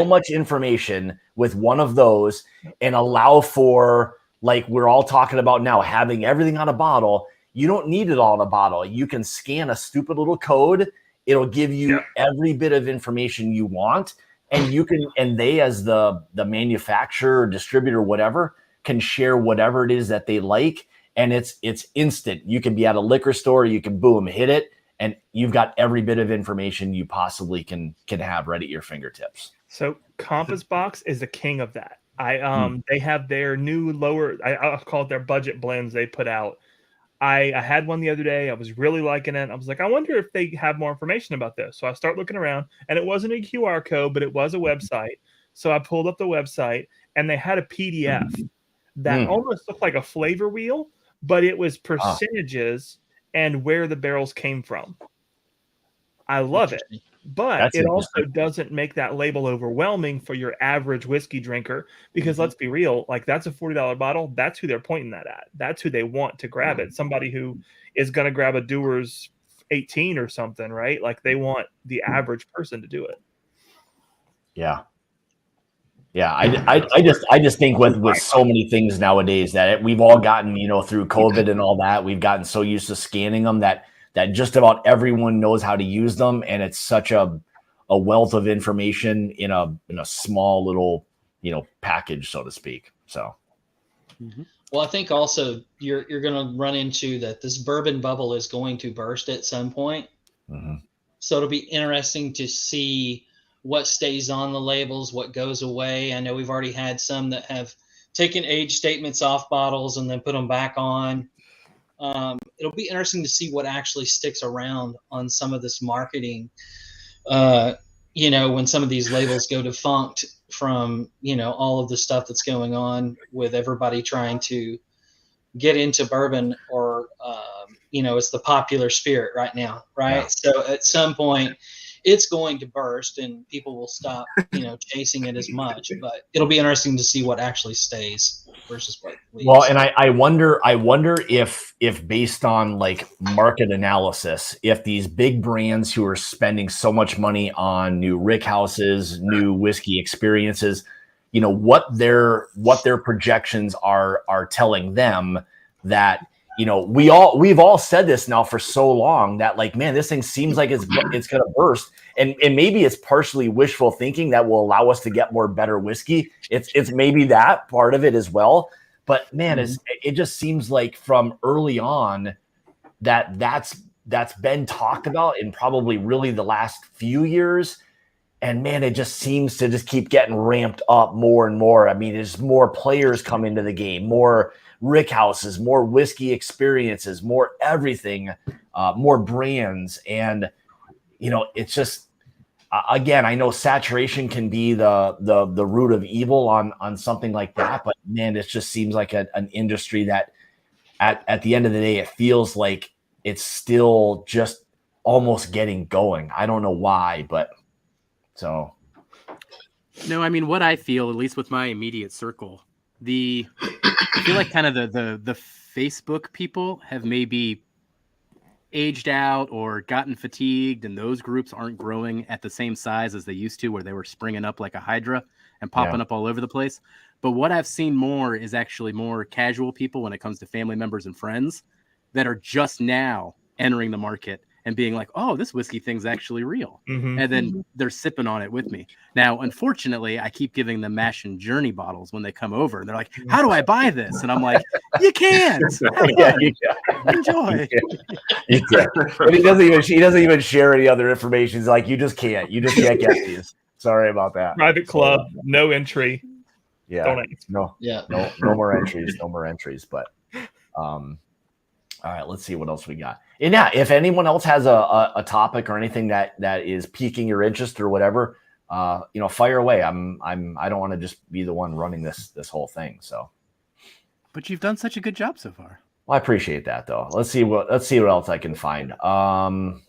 much information with one of those and allow for, like we're all talking about now, having everything on a bottle. You don't need it all in a bottle. You can scan a stupid little code. It'll give you every bit of information you want. And you can, and they, as the manufacturer, distributor, whatever, can share whatever it is that they like. And it's instant. You can be at a liquor store, you can boom, hit it, and you've got every bit of information you possibly can have right at your fingertips. So Compass Box is the king of that. They have their new I'll call it their budget blends they put out. I had one the other day. I was really liking it. I was like, I wonder if they have more information about this. So I start looking around, and it wasn't a QR code, but it was a website. So I pulled up the website, and they had a PDF that almost looked like a flavor wheel, but it was percentages and where the barrels came from. I love it. But it also doesn't make that label overwhelming for your average whiskey drinker, because let's be real, like that's a $40 bottle. That's who they're pointing that at. That's who they want to grab it. Somebody who is going to grab a Dewar's 18 or something, right? Like they want the average person to do it. Yeah. Yeah. I just think with so many things nowadays that we've all gotten, through COVID and all that, we've gotten so used to scanning them that just about everyone knows how to use them, and it's such a wealth of information in a small little package, so to speak. So, well, I think also you're going to run into that this bourbon bubble is going to burst at some point. So it'll be interesting to see what stays on the labels, what goes away. I know we've already had some that have taken age statements off bottles and then put them back on. It'll be interesting to see what actually sticks around on some of this marketing. When some of these labels go defunct from, all of the stuff that's going on with everybody trying to get into bourbon, or, it's the popular spirit right now. Right. Yeah. So at some point it's going to burst and people will stop, chasing it as much, but it'll be interesting to see what actually stays versus what leaves. Well, and I wonder if based on like market analysis, if these big brands who are spending so much money on new rick houses, new whiskey experiences, what their projections are telling them that, we've all said this now for so long that like, man, this thing seems like it's going to burst. And maybe it's partially wishful thinking that will allow us to get more better whiskey. It's maybe that part of it as well. But man, it just seems like from early on that's been talked about in probably really the last few years. And man, it just seems to just keep getting ramped up more and more. I mean, there's more players come into the game, more rick houses, more whiskey experiences, more everything, more brands. And, it's just, again, I know saturation can be the root of evil on something like that, but man, it just seems like an industry that at the end of the day, it feels like it's still just almost getting going. I don't know why, but so. No, I mean, what I feel, at least with my immediate circle, I feel like kind of the Facebook people have maybe aged out or gotten fatigued, and those groups aren't growing at the same size as they used to, where they were springing up like a hydra and popping up all over the place. But what I've seen more is actually more casual people when it comes to family members and friends that are just now entering the market and being like, oh, this whiskey thing's actually real. Mhm. And then they're sipping on it with me. Now, unfortunately, I keep giving them Mash and Journey bottles when they come over. And they're like, how do I buy this? And I'm like, you can't. Have fun. Enjoy. You can't. And he doesn't even share any other information. He's like, you just can't get these. Sorry about that. Private club, no entry. Yeah. Donate. No more entries. No more entries. But all right, let's see what else we got. And yeah, if anyone else has a topic or anything that is piquing your interest or whatever, fire away. I don't want to just be the one running this whole thing. So, but you've done such a good job so far. Well, I appreciate that though. Let's see what else I can find. The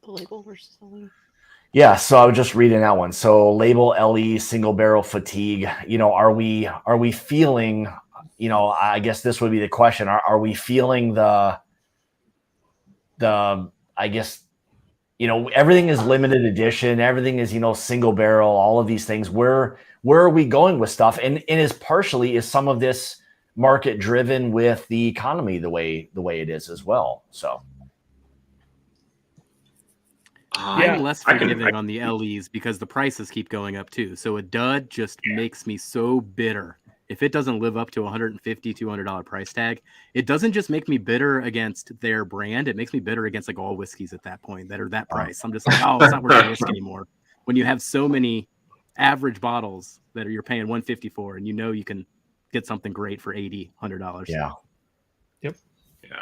label versus the label. Yeah, so I was just reading that one. So label LE single barrel fatigue. Are we feeling? I guess this would be the question. Are we feeling the? I guess, everything is limited edition. Everything is single barrel. All of these things. Where are we going with stuff? And is some of this market driven with the economy the way it is as well? So. I'm less forgiving on the LEs because the prices keep going up too. So a dud just makes me so bitter. If it doesn't live up to $150, $200 price tag, it doesn't just make me bitter against their brand. It makes me bitter against like all whiskeys at that point that are that price. I'm just like, oh, it's not worth the risk anymore. When you have so many average bottles that you're paying $150 for, and you can get something great for $80, $100. Yeah. Yep.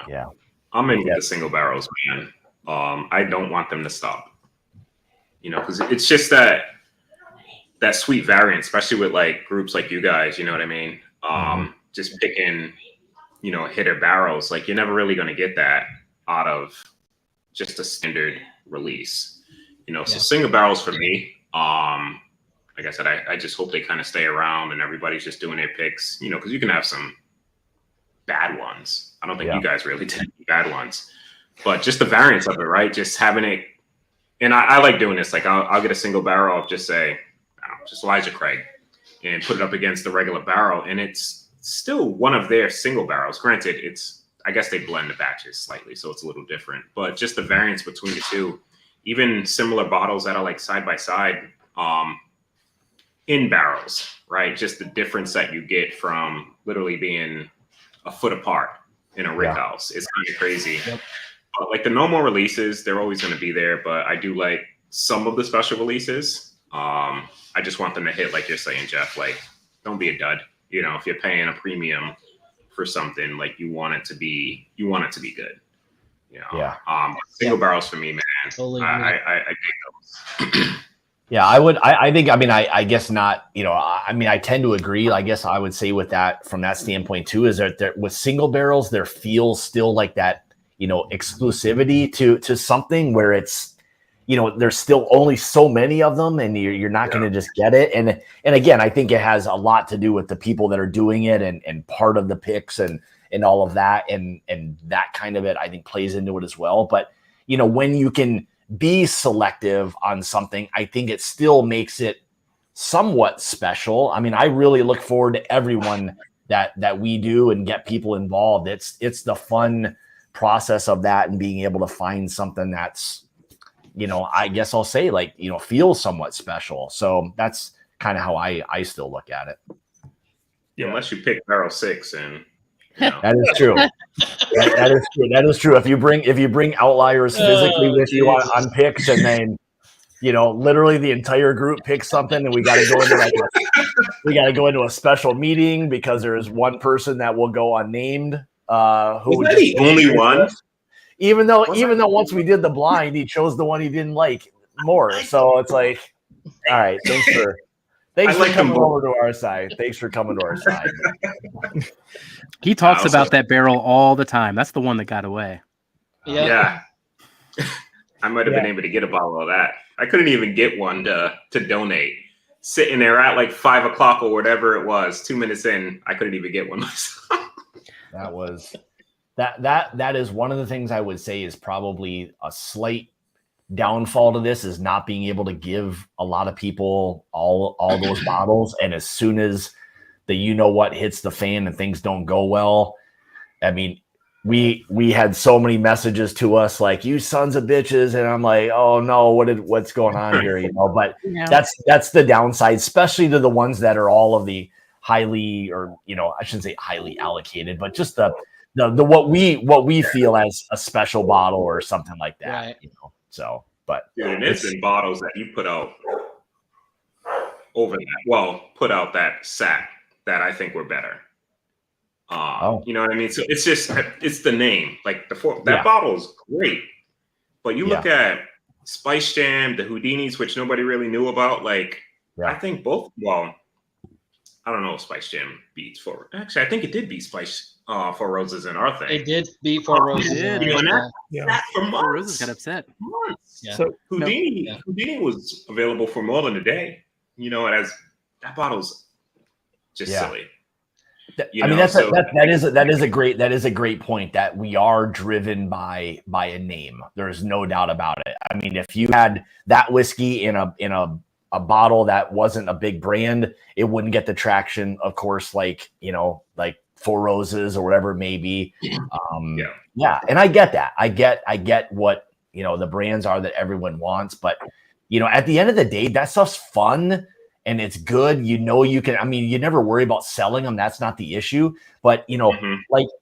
Yeah. I'm in with the single barrels, man. I don't want them to stop, because it's just that sweet variant, especially with like groups like you guys, you know what I mean? Just picking, hitter barrels, like you're never really going to get that out of just a standard release, So single barrels for me, like I said, I just hope they kind of stay around and everybody's just doing their picks, because you can have some bad ones. I don't think you guys really did bad ones. But just the variance of it, right? Just having it, and I like doing this. Like I'll get a single barrel of just say, just Elijah Craig, and put it up against the regular barrel, and it's still one of their single barrels. Granted, I guess they blend the batches slightly, so it's a little different. But just the variance between the two, even similar bottles that are like side by side, in barrels, right? Just the difference that you get from literally being a foot apart in a rick house. It's kind of crazy. Yep. Like the normal releases, they're always going to be there, but I do like some of the special releases. I just want them to hit, like you're saying, Jeff. Like, don't be a dud. If you're paying a premium for something, like you want it to be good. Single barrels for me, man. Totally I get those. Yeah, I would. I think. I guess not. I tend to agree. I guess I would say with that, from that standpoint too, is that with single barrels, there feels still like that. Exclusivity to something where it's, there's still only so many of them, and you're not going to just get it. And again, I think it has a lot to do with the people that are doing it and part of the picks and all of that, and that kind of it, I think, plays into it as well. But when you can be selective on something, I think it still makes it somewhat special. I really look forward to everyone that we do and get people involved. It's the fun process of that and being able to find something that's, I guess I'll say like, feels somewhat special. So that's kind of how I still look at it. Yeah, unless you pick barrel 6 and that is true. That is true. That is true. If you bring outliers physically with you on picks, and then literally the entire group picks something, and we got to go into a special meeting because there's one person that will go unnamed. Who was that the only one? Even though once we did the blind, he chose the one he didn't like more. So it's like, all right, thanks for coming over to our side. Thanks for coming to our side. He talks about that barrel all the time. That's the one that got away. Yeah. I might have been able to get a bottle of that. I couldn't even get one to donate. Sitting there at like 5 o'clock or whatever it was, 2 minutes in, I couldn't even get one myself. That is one of the things I would say is probably a slight downfall to this, is not being able to give a lot of people all those bottles. And as soon as the what hits the fan and things don't go well, we had so many messages to us like, you sons of bitches, and I'm like, oh no, what's going on here, you know? But Yeah. that's the downside, especially to the ones that are all of the highly, or you know, I shouldn't say highly allocated, but just the what we feel as a special bottle or something like that, Right. you know. So, but Dude, and there's been bottles that you put out put out that sack that I think were better. You know what I mean? So it's the name. Like that bottle's great, but you look at Spice Jam, the Houdinis, which nobody really knew about. Like I think both. Well, I don't know if Spice Jam beats Four. Actually, I think it did beat Spice Four Roses in our thing. It did beat Four Roses. did. You know, that for months. Four Roses got upset. Months. Yeah. So Houdini was available for more than a day. You know, that bottle's just silly. I mean, that is a great point, that we are driven by a name. There's no doubt about it. I mean, if you had that whiskey in a bottle that wasn't a big brand, it wouldn't get the traction, of course, like, you know, like Four Roses or whatever it may be. And I get that. I get what, you know, the brands are that everyone wants, but you know, at the end of the day, that stuff's fun. And it's good. You know, you can, I mean, you never worry about selling them. That's not the issue. But, you know,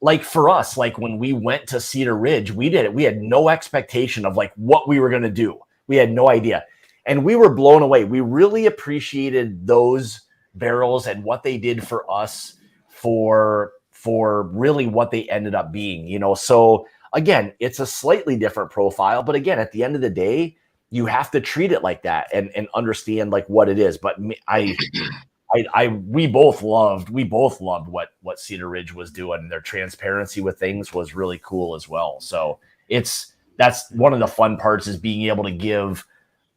like for us, like when we went to Cedar Ridge, we had no expectation of like what we were going to do. We had no idea. And we were blown away. We really appreciated those barrels and what they did for us for really what they ended up being, you know. So again, it's a slightly different profile. But again, at the end of the day, you have to treat it like that and understand like what it is. But we both loved what Cedar Ridge was doing. Their transparency with things was really cool as well. So that's one of the fun parts, is being able to give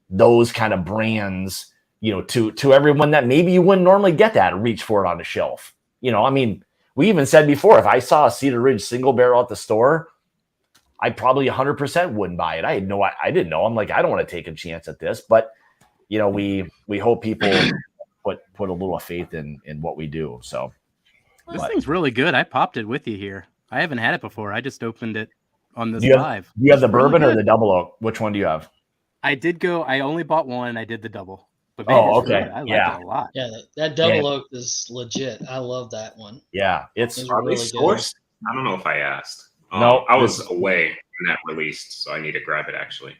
those kind of brands, you know, to everyone that maybe you wouldn't normally get that or reach for it on the shelf. You know, I mean, we even said before, if I saw a Cedar Ridge single barrel at the store, I probably 100% wouldn't buy it. I didn't know. I'm like, I don't want to take a chance at this, but you know, we hope people put a little faith in what we do. So this thing's really good. I popped it with you here. I haven't had it before. I just opened it on this live. Do you have the bourbon or the double oak? Which one do you have? I only bought one, and I did the double. But man, okay. I like it a lot. Yeah, that double oak is legit. I love that one. Yeah, it's really sourced. I don't know if I asked. No, I was away when that released, so I need to grab it actually.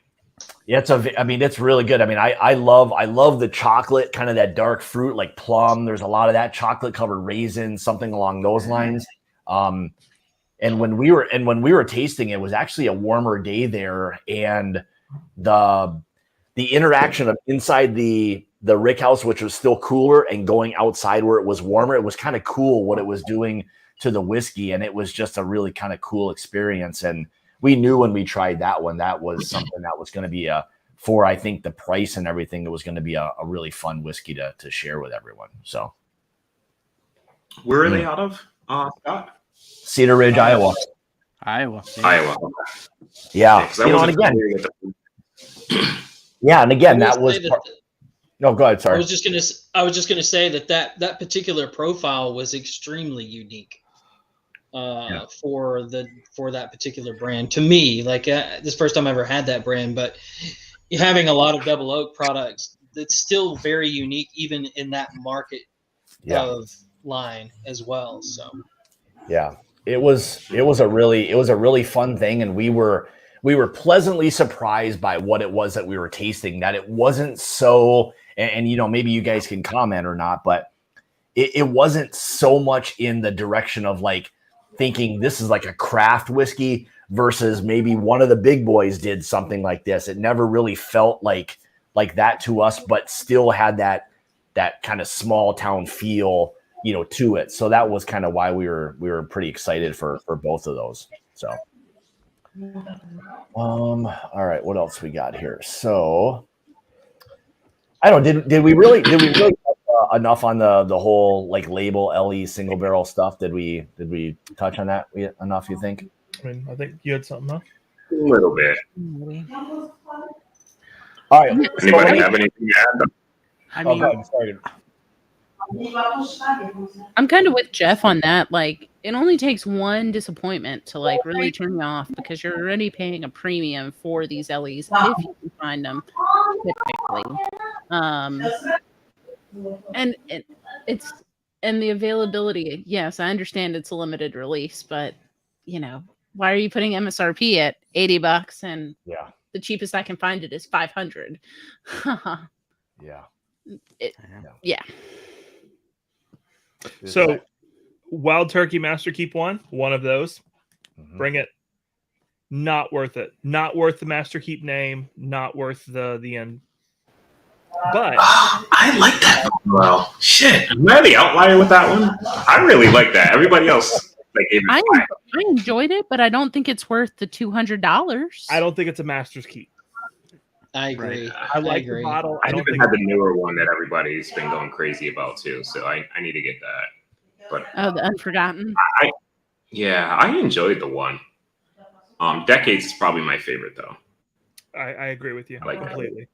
Yeah, it's really good. I mean, I love the chocolate, kind of that dark fruit like plum. There's a lot of that chocolate covered raisin, something along those lines. And when we were tasting, it was actually a warmer day there, and the interaction of inside the rick house, which was still cooler, and going outside where it was warmer, it was kind of cool what it was doing to the whiskey, and it was just a really kind of cool experience. And we knew when we tried that one, that was something that was going to be for I think the price and everything, it was going to be a really fun whiskey to share with everyone. So where are they out of, Scott? Cedar Ridge, Iowa. Iowa. Yeah. You know, and again, and again, that was no, go ahead. Sorry. I was just gonna say that particular profile was extremely unique for that particular brand. To me, like this is the first time I ever had that brand, but having a lot of double oak products, it's still very unique, even in that market of line as well. So it was a really fun thing, and we were pleasantly surprised by what it was that we were tasting, that it wasn't so, and you know, maybe you guys can comment or not, but it wasn't so much in the direction of like thinking this is like a craft whiskey versus maybe one of the big boys did something like this. It never really felt like that to us, but still had that kind of small town feel, you know, to it. So that was kind of why we were pretty excited for both of those. So all right, what else we got here? So I don't know, did we really enough on the whole like label LE single barrel stuff? Did we touch on that enough, you think? I mean, I think you had something, huh? A little bit. All right. Anybody have anything to add? I mean, I'm kind of with Jeff on that. Like, it only takes one disappointment to like really turn you off because you're already paying a premium for these LEs if you can find them typically. And it's and the availability. Yes, I understand it's a limited release, but why are you putting MSRP at $80 and Yeah. the cheapest I can find it is $500? Yeah. Yeah. So, Wild Turkey Master Keep one of those. Mhm. Bring it. Not worth it. Not worth the Master Keep name. Not worth the end. But I like that one. Well, shit. Am I the outlier with that one? I really like that. Everybody else gave it I enjoyed it, but I don't think it's worth the $200. I don't think it's a Master's Keep. I agree. Right. I like the bottle. I don't think had the newer one that everybody's been going crazy about too. So I need to get that. But the Unforgotten. I enjoyed the one. Decades is probably my favorite though. I agree with you completely.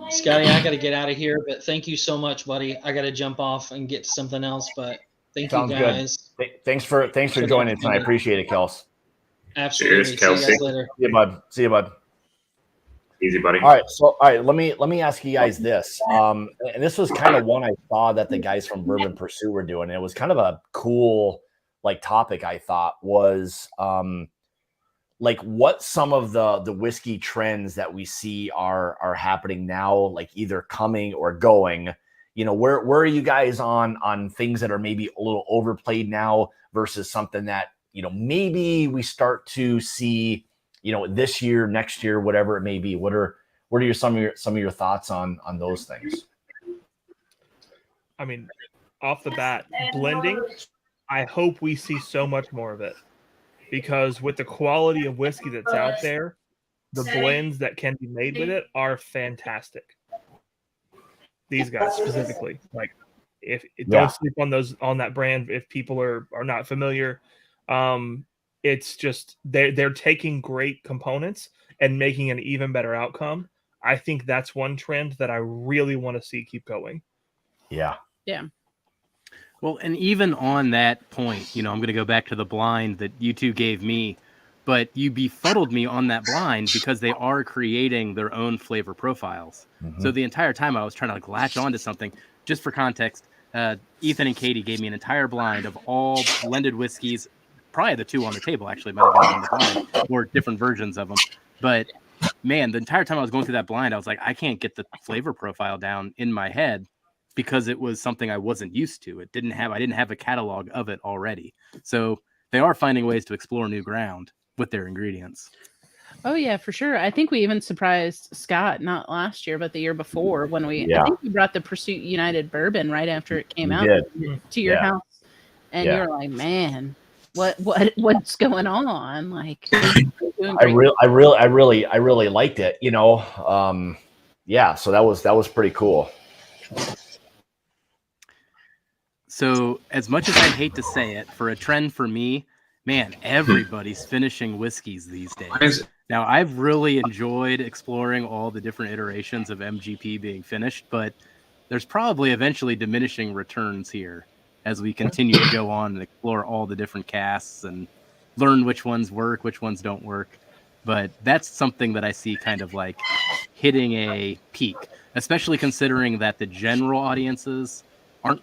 Scotty, I got to get out of here, but thank you so much, buddy. I got to jump off and get to something else, but thank you guys. Good. Thanks for joining tonight. I appreciate it, Kels. Absolutely. Cheers, Kelsey. See you guys later. See you, bud. Easy, buddy. All right. Let me ask you guys this. And this was kind of one I saw that the guys from Bourbon Pursuit were doing. It was kind of a cool topic. I thought was what some of the whiskey trends that we see are happening now, like either coming or going. Where are you guys on things that are maybe a little overplayed now versus something that maybe we start to see this year, next year, whatever it may be. What are some of your thoughts on those things? I mean, off the bat, blending, I hope we see so much more of it, because with the quality of whiskey that's out there, the blends that can be made with it are fantastic. These guys specifically, don't sleep on that brand if people are not familiar. It's just they're taking great components and making an even better outcome. I think that's one trend that I really want to see keep going. Yeah. Well, and even on that point, I'm going to go back to the blind that you two gave me, but you befuddled me on that blind because they are creating their own flavor profiles. Mm-hmm. So the entire time I was trying to latch onto something. Just for context, Ethan and Katie gave me an entire blind of all blended whiskeys. Probably the two on the table actually might have been on the blind, or different versions of them. But man, the entire time I was going through that blind, I was like, I can't get the flavor profile down in my head because it was something I wasn't used to. I didn't have a catalog of it already. So they are finding ways to explore new ground with their ingredients. Oh yeah, for sure. I think we even surprised Scott, not last year, but the year before when I think we brought the Pursuit United Bourbon right after it came out to your house. And you're like, man, what's going on? Like, I really liked it, so that was pretty cool. So as much as I hate to say it, for a trend for me, man, everybody's finishing whiskeys these days. Now, I've really enjoyed exploring all the different iterations of MGP being finished, but there's probably eventually diminishing returns here as we continue to go on and explore all the different casts and learn which ones work, which ones don't work. But that's something that I see kind of like hitting a peak, especially considering that the general audiences aren't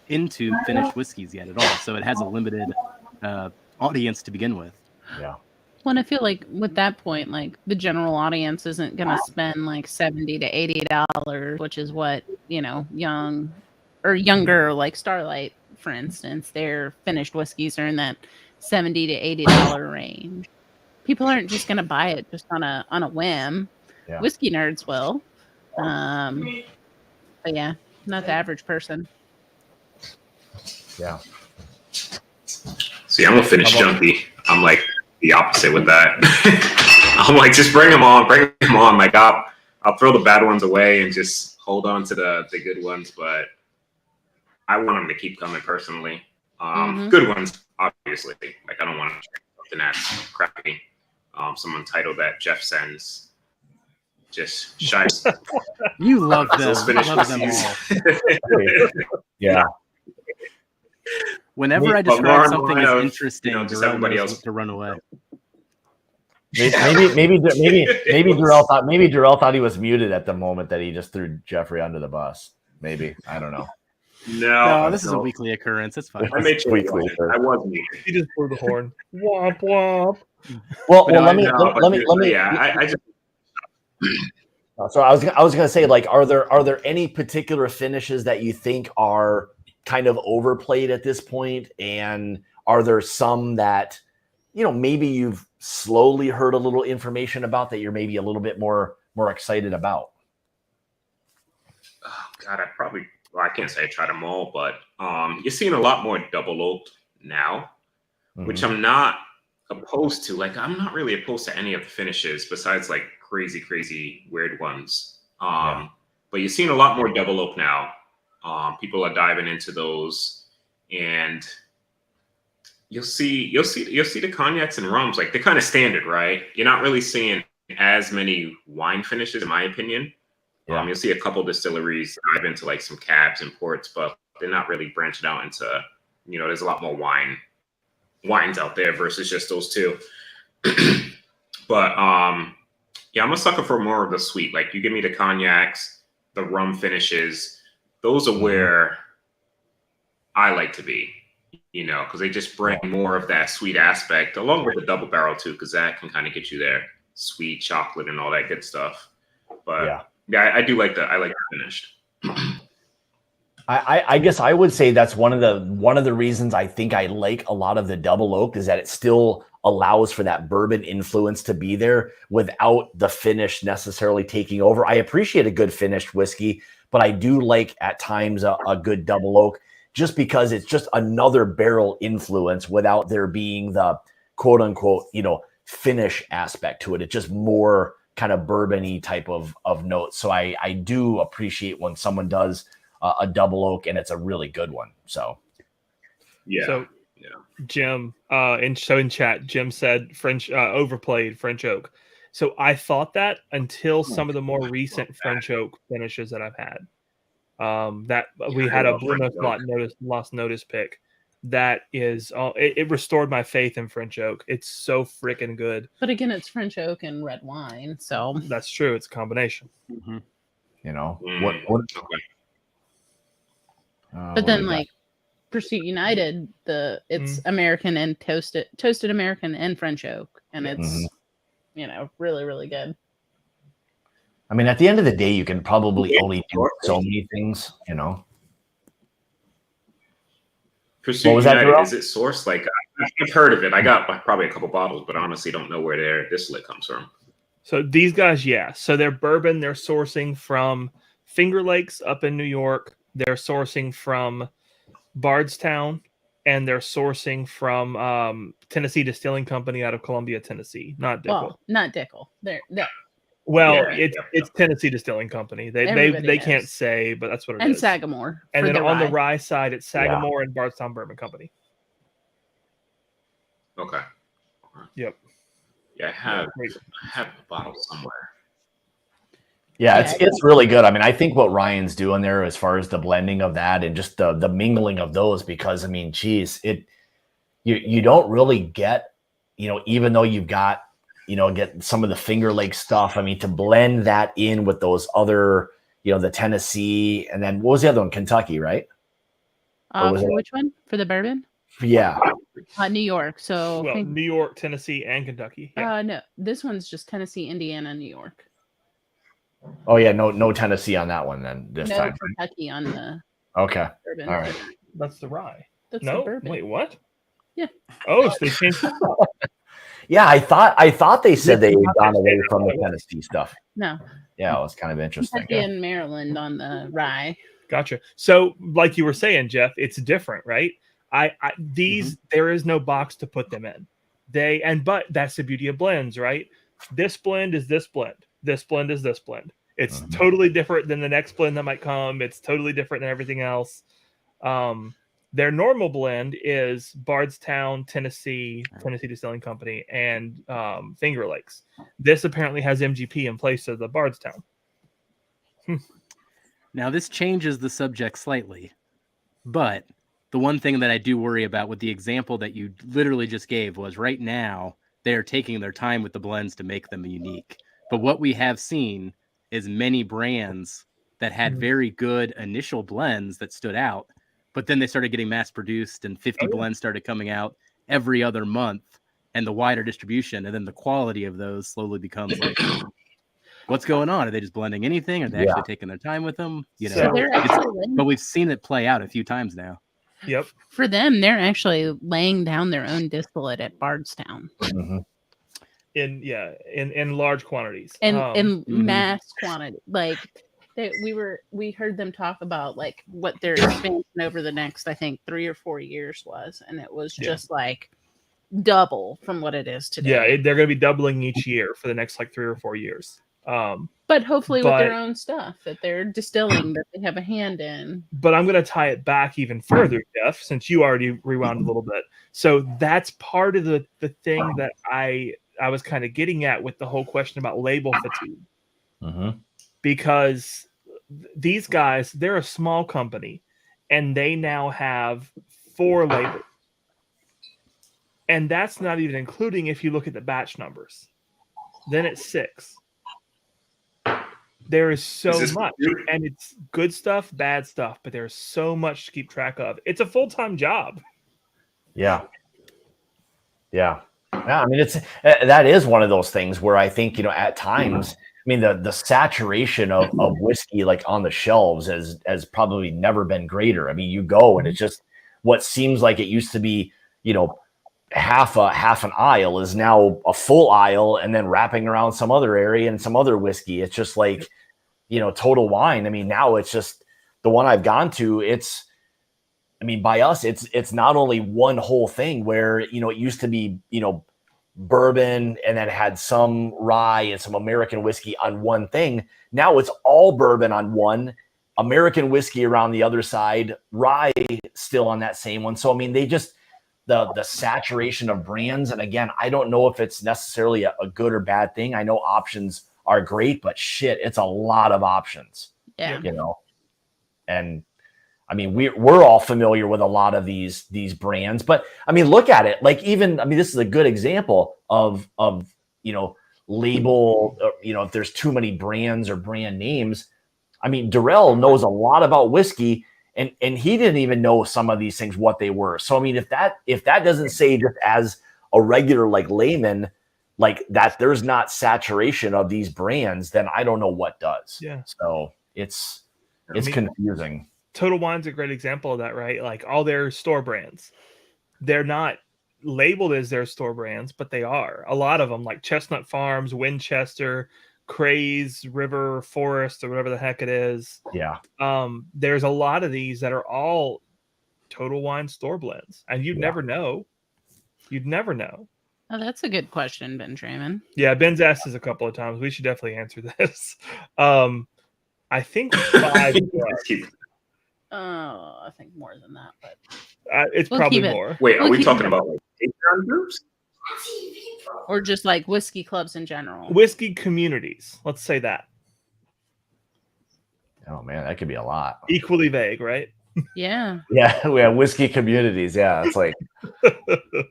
into finished whiskeys yet at all. So it has a limited audience to begin with. Yeah. Well, and I feel like with that point, like the general audience isn't going to spend like $70 to $80, which is what, young or younger, like Starlight, for instance, their finished whiskeys are in that $70 to $80 range. People aren't just going to buy it just on a whim. Yeah. Whiskey nerds will. But yeah, not the average person. Yeah. See, I'm a finish junkie. I'm like the opposite with that. I'm like, just bring them on. Like, I'll throw the bad ones away and just hold on to the good ones. But I want them to keep coming personally. Good ones, obviously. Like, I don't want to drink something that's crappy. Someone titled that Jeff sends. just shy. You love them. Those finish Love them whiskies. all. Yeah. Whenever I But describe more something line as of, interesting, just Durell everybody knows else to run away. Maybe Durell thought he was muted at the moment that he just threw Jeffrey under the bus. Maybe, I don't know. No, this is a weekly occurrence. It's fine. I made sure Weekly. I was muted. He just blew the horn. Womp womp. Well, But let no, me. Yeah, I just So I was gonna say, like, are there any particular finishes that you think are kind of overplayed at this point, and are there some that maybe you've slowly heard a little information about that you're maybe a little bit more excited about? oh God, I can't say I tried them all, but you're seeing a lot more double oaked now, which I'm not opposed to. Like, I'm not really opposed to any of the finishes besides like crazy weird ones. But you're seeing a lot more double oak now. People are diving into those, and you'll see the cognacs and rums, like they're kind of standard, right? You're not really seeing as many wine finishes, in my opinion. Yeah. You'll see a couple distilleries dive into like some cabs and ports, but they're not really branching out into, there's a lot more wines out there versus just those two. But yeah, I'm a sucker for more of the sweet. Like, you give me the cognacs, the rum finishes, those are where I like to be, because they just bring more of that sweet aspect, along with the double barrel too, because that can kind of get you there, sweet chocolate and all that good stuff. But yeah, I do like I like the finished. I guess I would say that's one of the reasons I think I like a lot of the double oak is that it still allows for that bourbon influence to be there without the finish necessarily taking over. I appreciate a good finished whiskey, but I do like at times a good double oak, just because it's just another barrel influence without there being the quote unquote, finish aspect to it. It's just more kind of bourbon-y type of notes. So I do appreciate when someone does a double oak and it's a really good one. So Jim, in chat, Jim said French overplayed French oak. So I thought that until some of the more recent French oak finishes that I've had. We had a Blue Note Lost Notice pick. That is, it restored my faith in French oak. It's so freaking good. But again, it's French oak and red wine, so that's true. It's a combination. But then, like, Pursuit United, it's American and toasted American and French oak, and it's really, really good. I mean, at the end of the day, you can probably only do so many things, Pursuit United, is it sourced? Like, I've heard of it. I got probably a couple bottles, but honestly don't know where their distillate comes from. So these guys, so they're bourbon. They're sourcing from Finger Lakes up in New York. They're sourcing from Bardstown, and they're sourcing from Tennessee Distilling Company out of Columbia, Tennessee. Not Dickel. Well, not Dickel. It's Tennessee Distilling Company. They can't say, but that's what it is. And Sagamore. And then on the rye side, it's Sagamore and Bardstown Bourbon Company. Okay. Yep. Yeah, I have a bottle somewhere. Yeah, it's really good. I mean, I think what Ryan's doing there as far as the blending of that and just the mingling of those, because I mean, geez, you don't really get, even though you've got, get some of the Finger Lake stuff. I mean, to blend that in with those other, the Tennessee, and then what was the other one? Kentucky, right? For which one? For the bourbon? Yeah. New York. So New York, Tennessee, and Kentucky. Yeah. No, this one's just Tennessee, Indiana, New York. Oh yeah, no Tennessee on that one then this time. No Kentucky on the okay. bourbon. All right. That's the rye. That's the bourbon. Wait, what? Yeah. Oh, so they changed. Yeah, I thought they said they had gone away from the Tennessee stuff. No. Yeah, it was kind of interesting. Kentucky and Maryland on the rye. Gotcha. So, like you were saying, Jeff, it's different, right? There is no box to put them in. But that's the beauty of blends, right? This blend is this blend. This blend is this blend. It's totally different than the next blend that might come. It's totally different than everything else. Their normal blend is Bardstown, Tennessee Distilling Company, and Finger Lakes. This apparently has MGP in place of the Bardstown. Now, this changes the subject slightly, but the one thing that I do worry about with the example that you literally just gave was right now they're taking their time with the blends to make them unique. But what we have seen is many brands that had very good initial blends that stood out, but then they started getting mass produced and 50 blends started coming out every other month and the wider distribution. And then the quality of those slowly becomes like, what's going on? Are they just blending anything? Are they actually taking their time with them? You know, but we've seen it play out a few times now. Yep. For them, they're actually laying down their own distillate at Bardstown. In large quantities. And in mass quantity. Like we heard them talk about like what their expansion over the next, I think, 3 or 4 years was, and it was just like double from what it is today. Yeah, they're going to be doubling each year for the next like 3 or 4 years. But hopefully with their own stuff that they're distilling that they have a hand in. But I'm going to tie it back even further, Jeff, since you already rewound a little bit. So that's part of the thing that I was kind of getting at with the whole question about label fatigue. Because these guys, they're a small company, and they now have 4 labels. And that's not even including if you look at the batch numbers. Then it's 6. There is so much, and it's good stuff, bad stuff, but there's so much to keep track of. It's a full-time job. Yeah. I mean, that is one of those things where I think, you know, at times, I mean, the saturation of whiskey like on the shelves has probably never been greater. I mean, you go and it's just what seems like it used to be, you know, half an aisle is now a full aisle, and then wrapping around some other area and some other whiskey. It's just like, you know, Total Wine. I mean, now it's just the one I've gone to. I mean, by us, it's not only one whole thing where, you know, it used to be, you know, bourbon and then had some rye and some American whiskey on one thing. Now it's all bourbon on one, American whiskey around the other side, rye still on that same one. So, I mean, they just, the saturation of brands. And again, I don't know if it's necessarily a good or bad thing. I know options are great, but shit, it's a lot of options. Yeah. You know, and I mean, we're all familiar with a lot of these brands, but I mean, look at it. Like even, I mean, this is a good example of, you know, label, you know, if there's too many brands or brand names. I mean, Durell knows a lot about whiskey, and he didn't even know some of these things, what they were. So, I mean, if that doesn't say just as a regular like layman, like that there's not saturation of these brands, then I don't know what does. Yeah. So it's confusing. Total Wine's a great example of that, right? Like all their store brands, they're not labeled as their store brands, but they are. A lot of them, like Chestnut Farms, Winchester, Craze, River, Forest, or whatever the heck it is. Yeah. There's a lot of these that are all Total Wine store blends, and you'd never know. You'd never know. Oh, that's a good question, Benjamin. Yeah, Ben's asked us a couple of times. We should definitely answer this. I think 5. I think more than that, but it's probably more. Wait, are we talking about like Patreon groups? Or just like whiskey clubs in general? Whiskey communities. Let's say that. Oh man, that could be a lot. Equally vague, right? Yeah. Yeah, we have whiskey communities. Yeah, it's like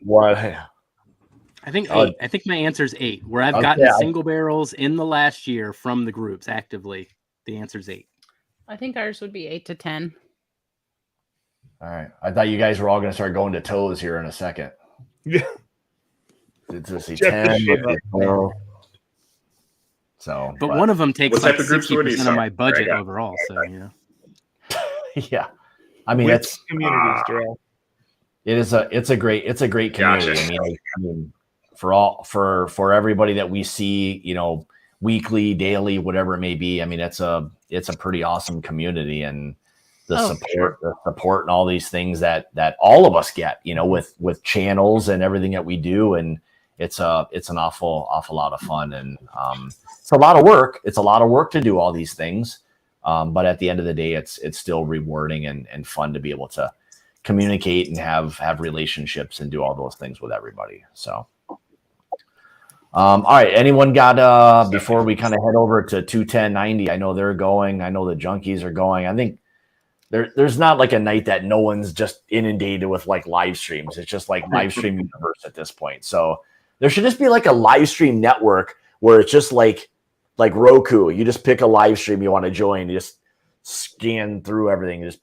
what? I think 8. I think my answer is 8, where I've gotten single barrels in the last year from the groups actively. The answer is 8. I think ours would be 8 to 10. All right. I thought you guys were all going to start going to toes here in a second. Yeah. Let's see, 10. So, but one of them takes like 60% of my budget right, overall. So, you know. Yeah. I mean, it's communities, Durell. It's a great community. Gotcha. I mean, for everybody that we see, you know, weekly, daily, whatever it may be. I mean, it's a pretty awesome community, and the support and all these things that all of us get, you know, with channels and everything that we do. And it's an awful lot of fun, and it's a lot of work. It's a lot of work to do all these things. But at the end of the day, it's still rewarding and fun to be able to communicate and have relationships and do all those things with everybody. So, all right. Anyone got before we kind of head over to 21090? I know they're going. I know the junkies are going. I think there's not like a night that no one's just inundated with like live streams. It's just like live stream universe at this point. So there should just be like a live stream network where it's just like Roku. You just pick a live stream you want to join. You just scan through everything. Just,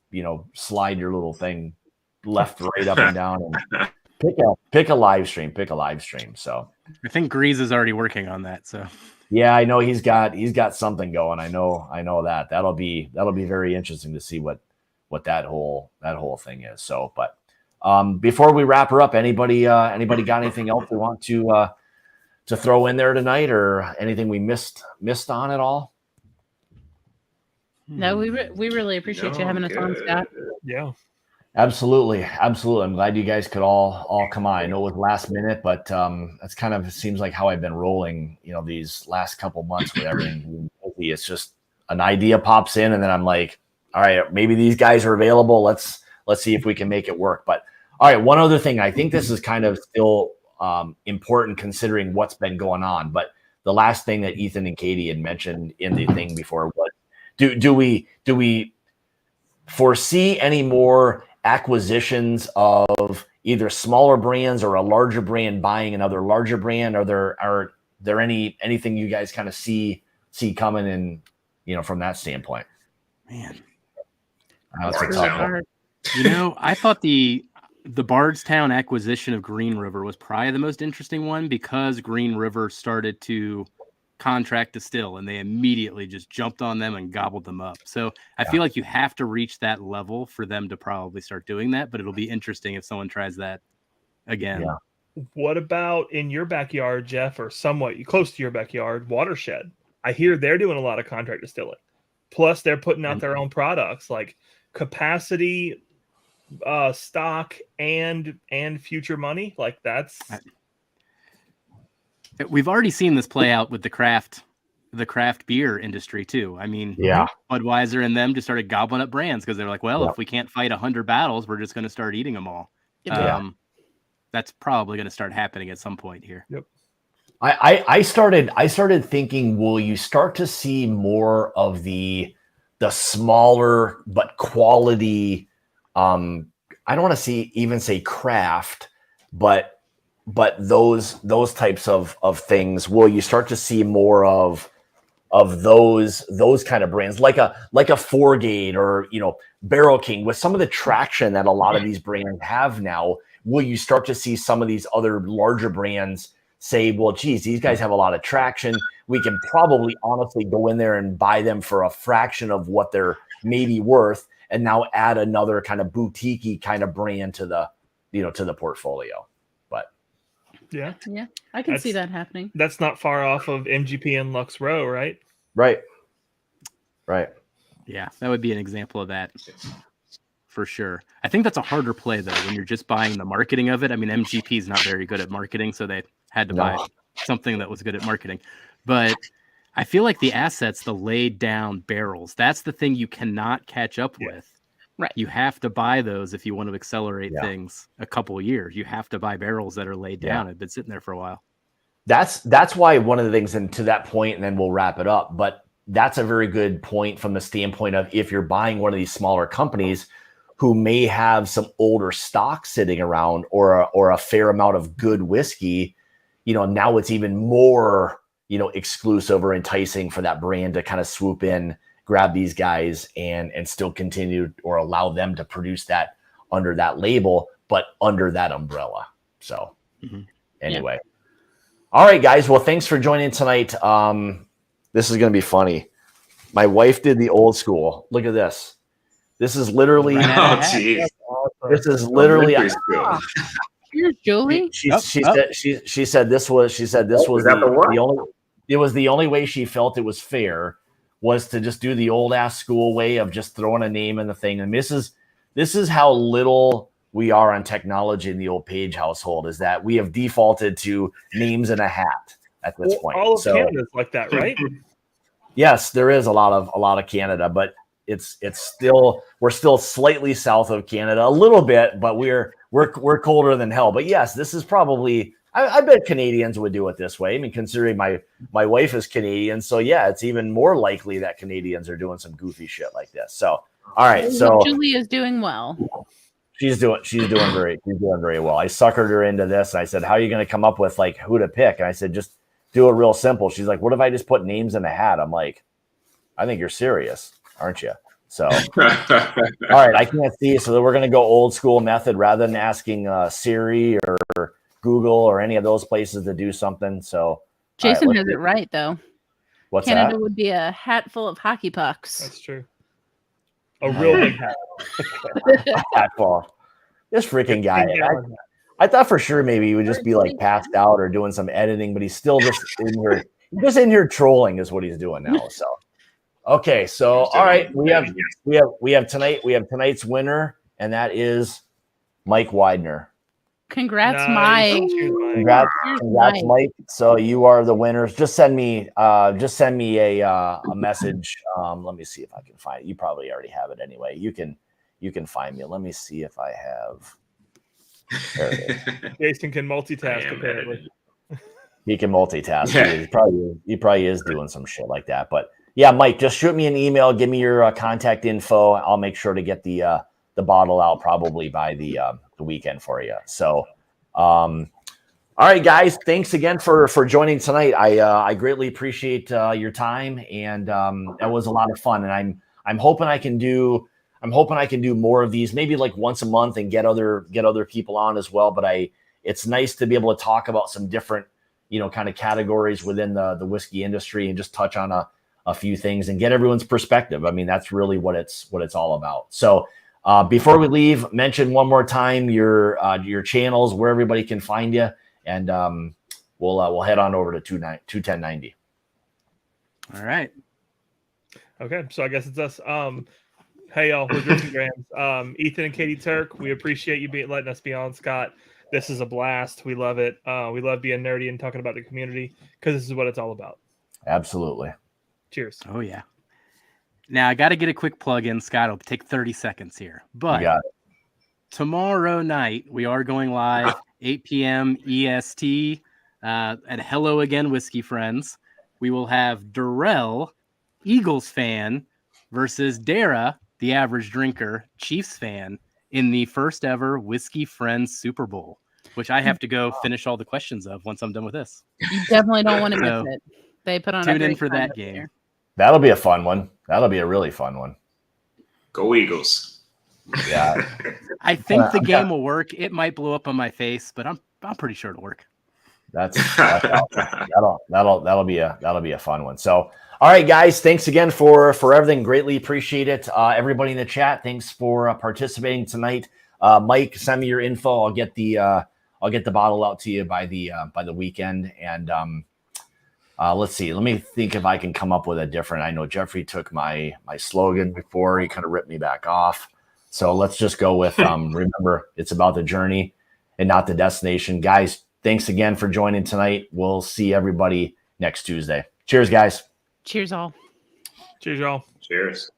slide your little thing left, right, up and down, and pick a live stream. Pick a live stream. So I think Grease is already working on that. So yeah, I know he's got something going. I know that that'll be very interesting to see what that whole thing is. So, but before we wrap her up, anybody got anything else they want to throw in there tonight, or anything we missed on at all? No, we really appreciate you having us on, Scott. Yeah. Absolutely. I'm glad you guys could all come on. I know it was last minute, but that's kind of seems like how I've been rolling, these last couple months with everything. It's just an idea pops in, and then I'm like, all right, maybe these guys are available. Let's see if we can make it work. But all right, one other thing, I think this is kind of still important considering what's been going on. But the last thing that Ethan and Katie had mentioned in the thing before was, do we foresee any more acquisitions of either smaller brands or a larger brand buying another larger brand? Are there anything you guys kind of see coming in, from that standpoint? Man, that's a tough one. I thought the Bardstown acquisition of Green River was probably the most interesting one, because Green River started to contract distill and they immediately just jumped on them and gobbled them up. So I feel like you have to reach that level for them to probably start doing that, but it'll be interesting if someone tries that again. Yeah. What about in your backyard, Jeff, or somewhat close to your backyard, Watershed? I hear they're doing a lot of contract distilling. Plus they're putting out their own products like capacity, stock, and future money. Like that's... We've already seen this play out with the craft beer industry too. I mean, Budweiser and them just started gobbling up brands because they're like, well, if we can't fight 100 battles, we're just going to start eating them all. That's probably going to start happening at some point here. Yep. I started thinking, will you start to see more of the smaller but quality? I don't want to even say craft, but those types of things, will you start to see more of those kind of brands, like a Fourgate or Barrel King, with some of the traction that a lot of these brands have now? Will you start to see some of these other larger brands say, well, geez, these guys have a lot of traction, we can probably honestly go in there and buy them for a fraction of what they're maybe worth, and now add another kind of boutique-y kind of brand to the portfolio? Yeah, I can see that happening. That's not far off of MGP and Lux Row, right? Right. Yeah, that would be an example of that for sure. I think that's a harder play though when you're just buying the marketing of it. I mean, MGP is not very good at marketing, so they had to buy something that was good at marketing. But I feel like the assets, the laid down barrels, that's the thing you cannot catch up with. Right. You have to buy those if you want to accelerate things a couple of years. You have to buy barrels that are laid down. Have been sitting there for a while. That's why one of the things, and to that point, and then we'll wrap it up, but that's a very good point from the standpoint of, if you're buying one of these smaller companies who may have some older stock sitting around, or a fair amount of good whiskey, now it's even more, exclusive or enticing for that brand to kind of swoop in, grab these guys and still continue, or allow them to produce that under that label, but under that umbrella. So anyway. All right, guys. Well, thanks for joining tonight. This is going to be funny. My wife did the old school. Look at this. This is literally, this is literally, here's Julie. She said this was the only way she felt it was fair, was to just do the old ass school way of just throwing a name in the thing. And this is how little we are on technology in the old Page household, is that we have defaulted to names in a hat at this point. All of Canada's like that, right? Yes, there is a lot of Canada, but it's still, we're still slightly south of Canada, a little bit, but we're colder than hell. But yes, this is probably, I bet Canadians would do it this way. I mean, considering my wife is Canadian, so yeah, it's even more likely that Canadians are doing some goofy shit like this. So, all right, so Julie is doing well. she's doing very well. I suckered her into this, and I said, "How are you going to come up with like who to pick?" And I said, "Just do it real simple." She's like, "What if I just put names in a hat?" I'm like, "I think you're serious, aren't you?" So, all right, I can't see, so we're going to go old school method rather than asking Siri or Google or any of those places to do something. So Jason has it right though. What's Canada that? would be a hat full of hockey pucks. That's true. A real big hat. Hat ball. This freaking guy. I thought for sure maybe he would just be like passed out or doing some editing, but he's still just in here trolling is what he's doing now. So okay, so all right, we have tonight's winner, and that is Mike Widener. Congrats, Nice. Mike. Congrats, Mike. So you are the winners. Just send me a message. Let me see if I can find it. You probably already have it anyway. You can find me. Let me see if I have. There it is. Jason can multitask apparently. He can multitask. Yeah. He probably is doing some shit like that. But yeah, Mike, just shoot me an email. Give me your contact info. I'll make sure to get the bottle out probably by the weekend for you. So, all right, guys, thanks again for joining tonight. I greatly appreciate your time, and that was a lot of fun. And I'm hoping I can do more of these, maybe like once a month, and get other people on as well. But it's nice to be able to talk about some different, kind of categories within the whiskey industry and just touch on a few things and get everyone's perspective. I mean, that's really what it's all about. So before we leave, mention one more time your channels, where everybody can find you, and we'll head on over to 21090. All right. Okay, so I guess it's us. Hey y'all, we're drinking Drams. Ethan and Katie Turk, we appreciate you letting us be on, Scott. This is a blast. We love it. We love being nerdy and talking about the community because this is what it's all about. Absolutely. Cheers. Oh yeah. Now I got to get a quick plug in, Scott. It'll take 30 seconds here. But tomorrow night we are going live 8 p.m. EST at Hello Again Whiskey Friends. We will have Durell, Eagles fan, versus Dara, the average drinker, Chiefs fan, in the first ever Whiskey Friends Super Bowl, which I have to go finish all the questions of once I'm done with this. You definitely don't want to miss it. They put on tune in for that game. There. That'll be a fun one. That'll be a really fun one. Go Eagles. Yeah. I think the game will work. It might blow up on my face, but I'm pretty sure it'll work. That's awesome. That'll be a fun one. So, all right, guys, thanks again for everything. Greatly appreciate it. Everybody in the chat, thanks for participating tonight. Mike, send me your info. I'll get the bottle out to you by the weekend. And let's see. Let me think if I can come up with a different. I know Jeffrey took my slogan before. He kind of ripped me back off. So let's just go with remember, it's about the journey and not the destination. Guys, thanks again for joining tonight. We'll see everybody next Tuesday. Cheers, guys. Cheers, all. Cheers, y'all. Cheers.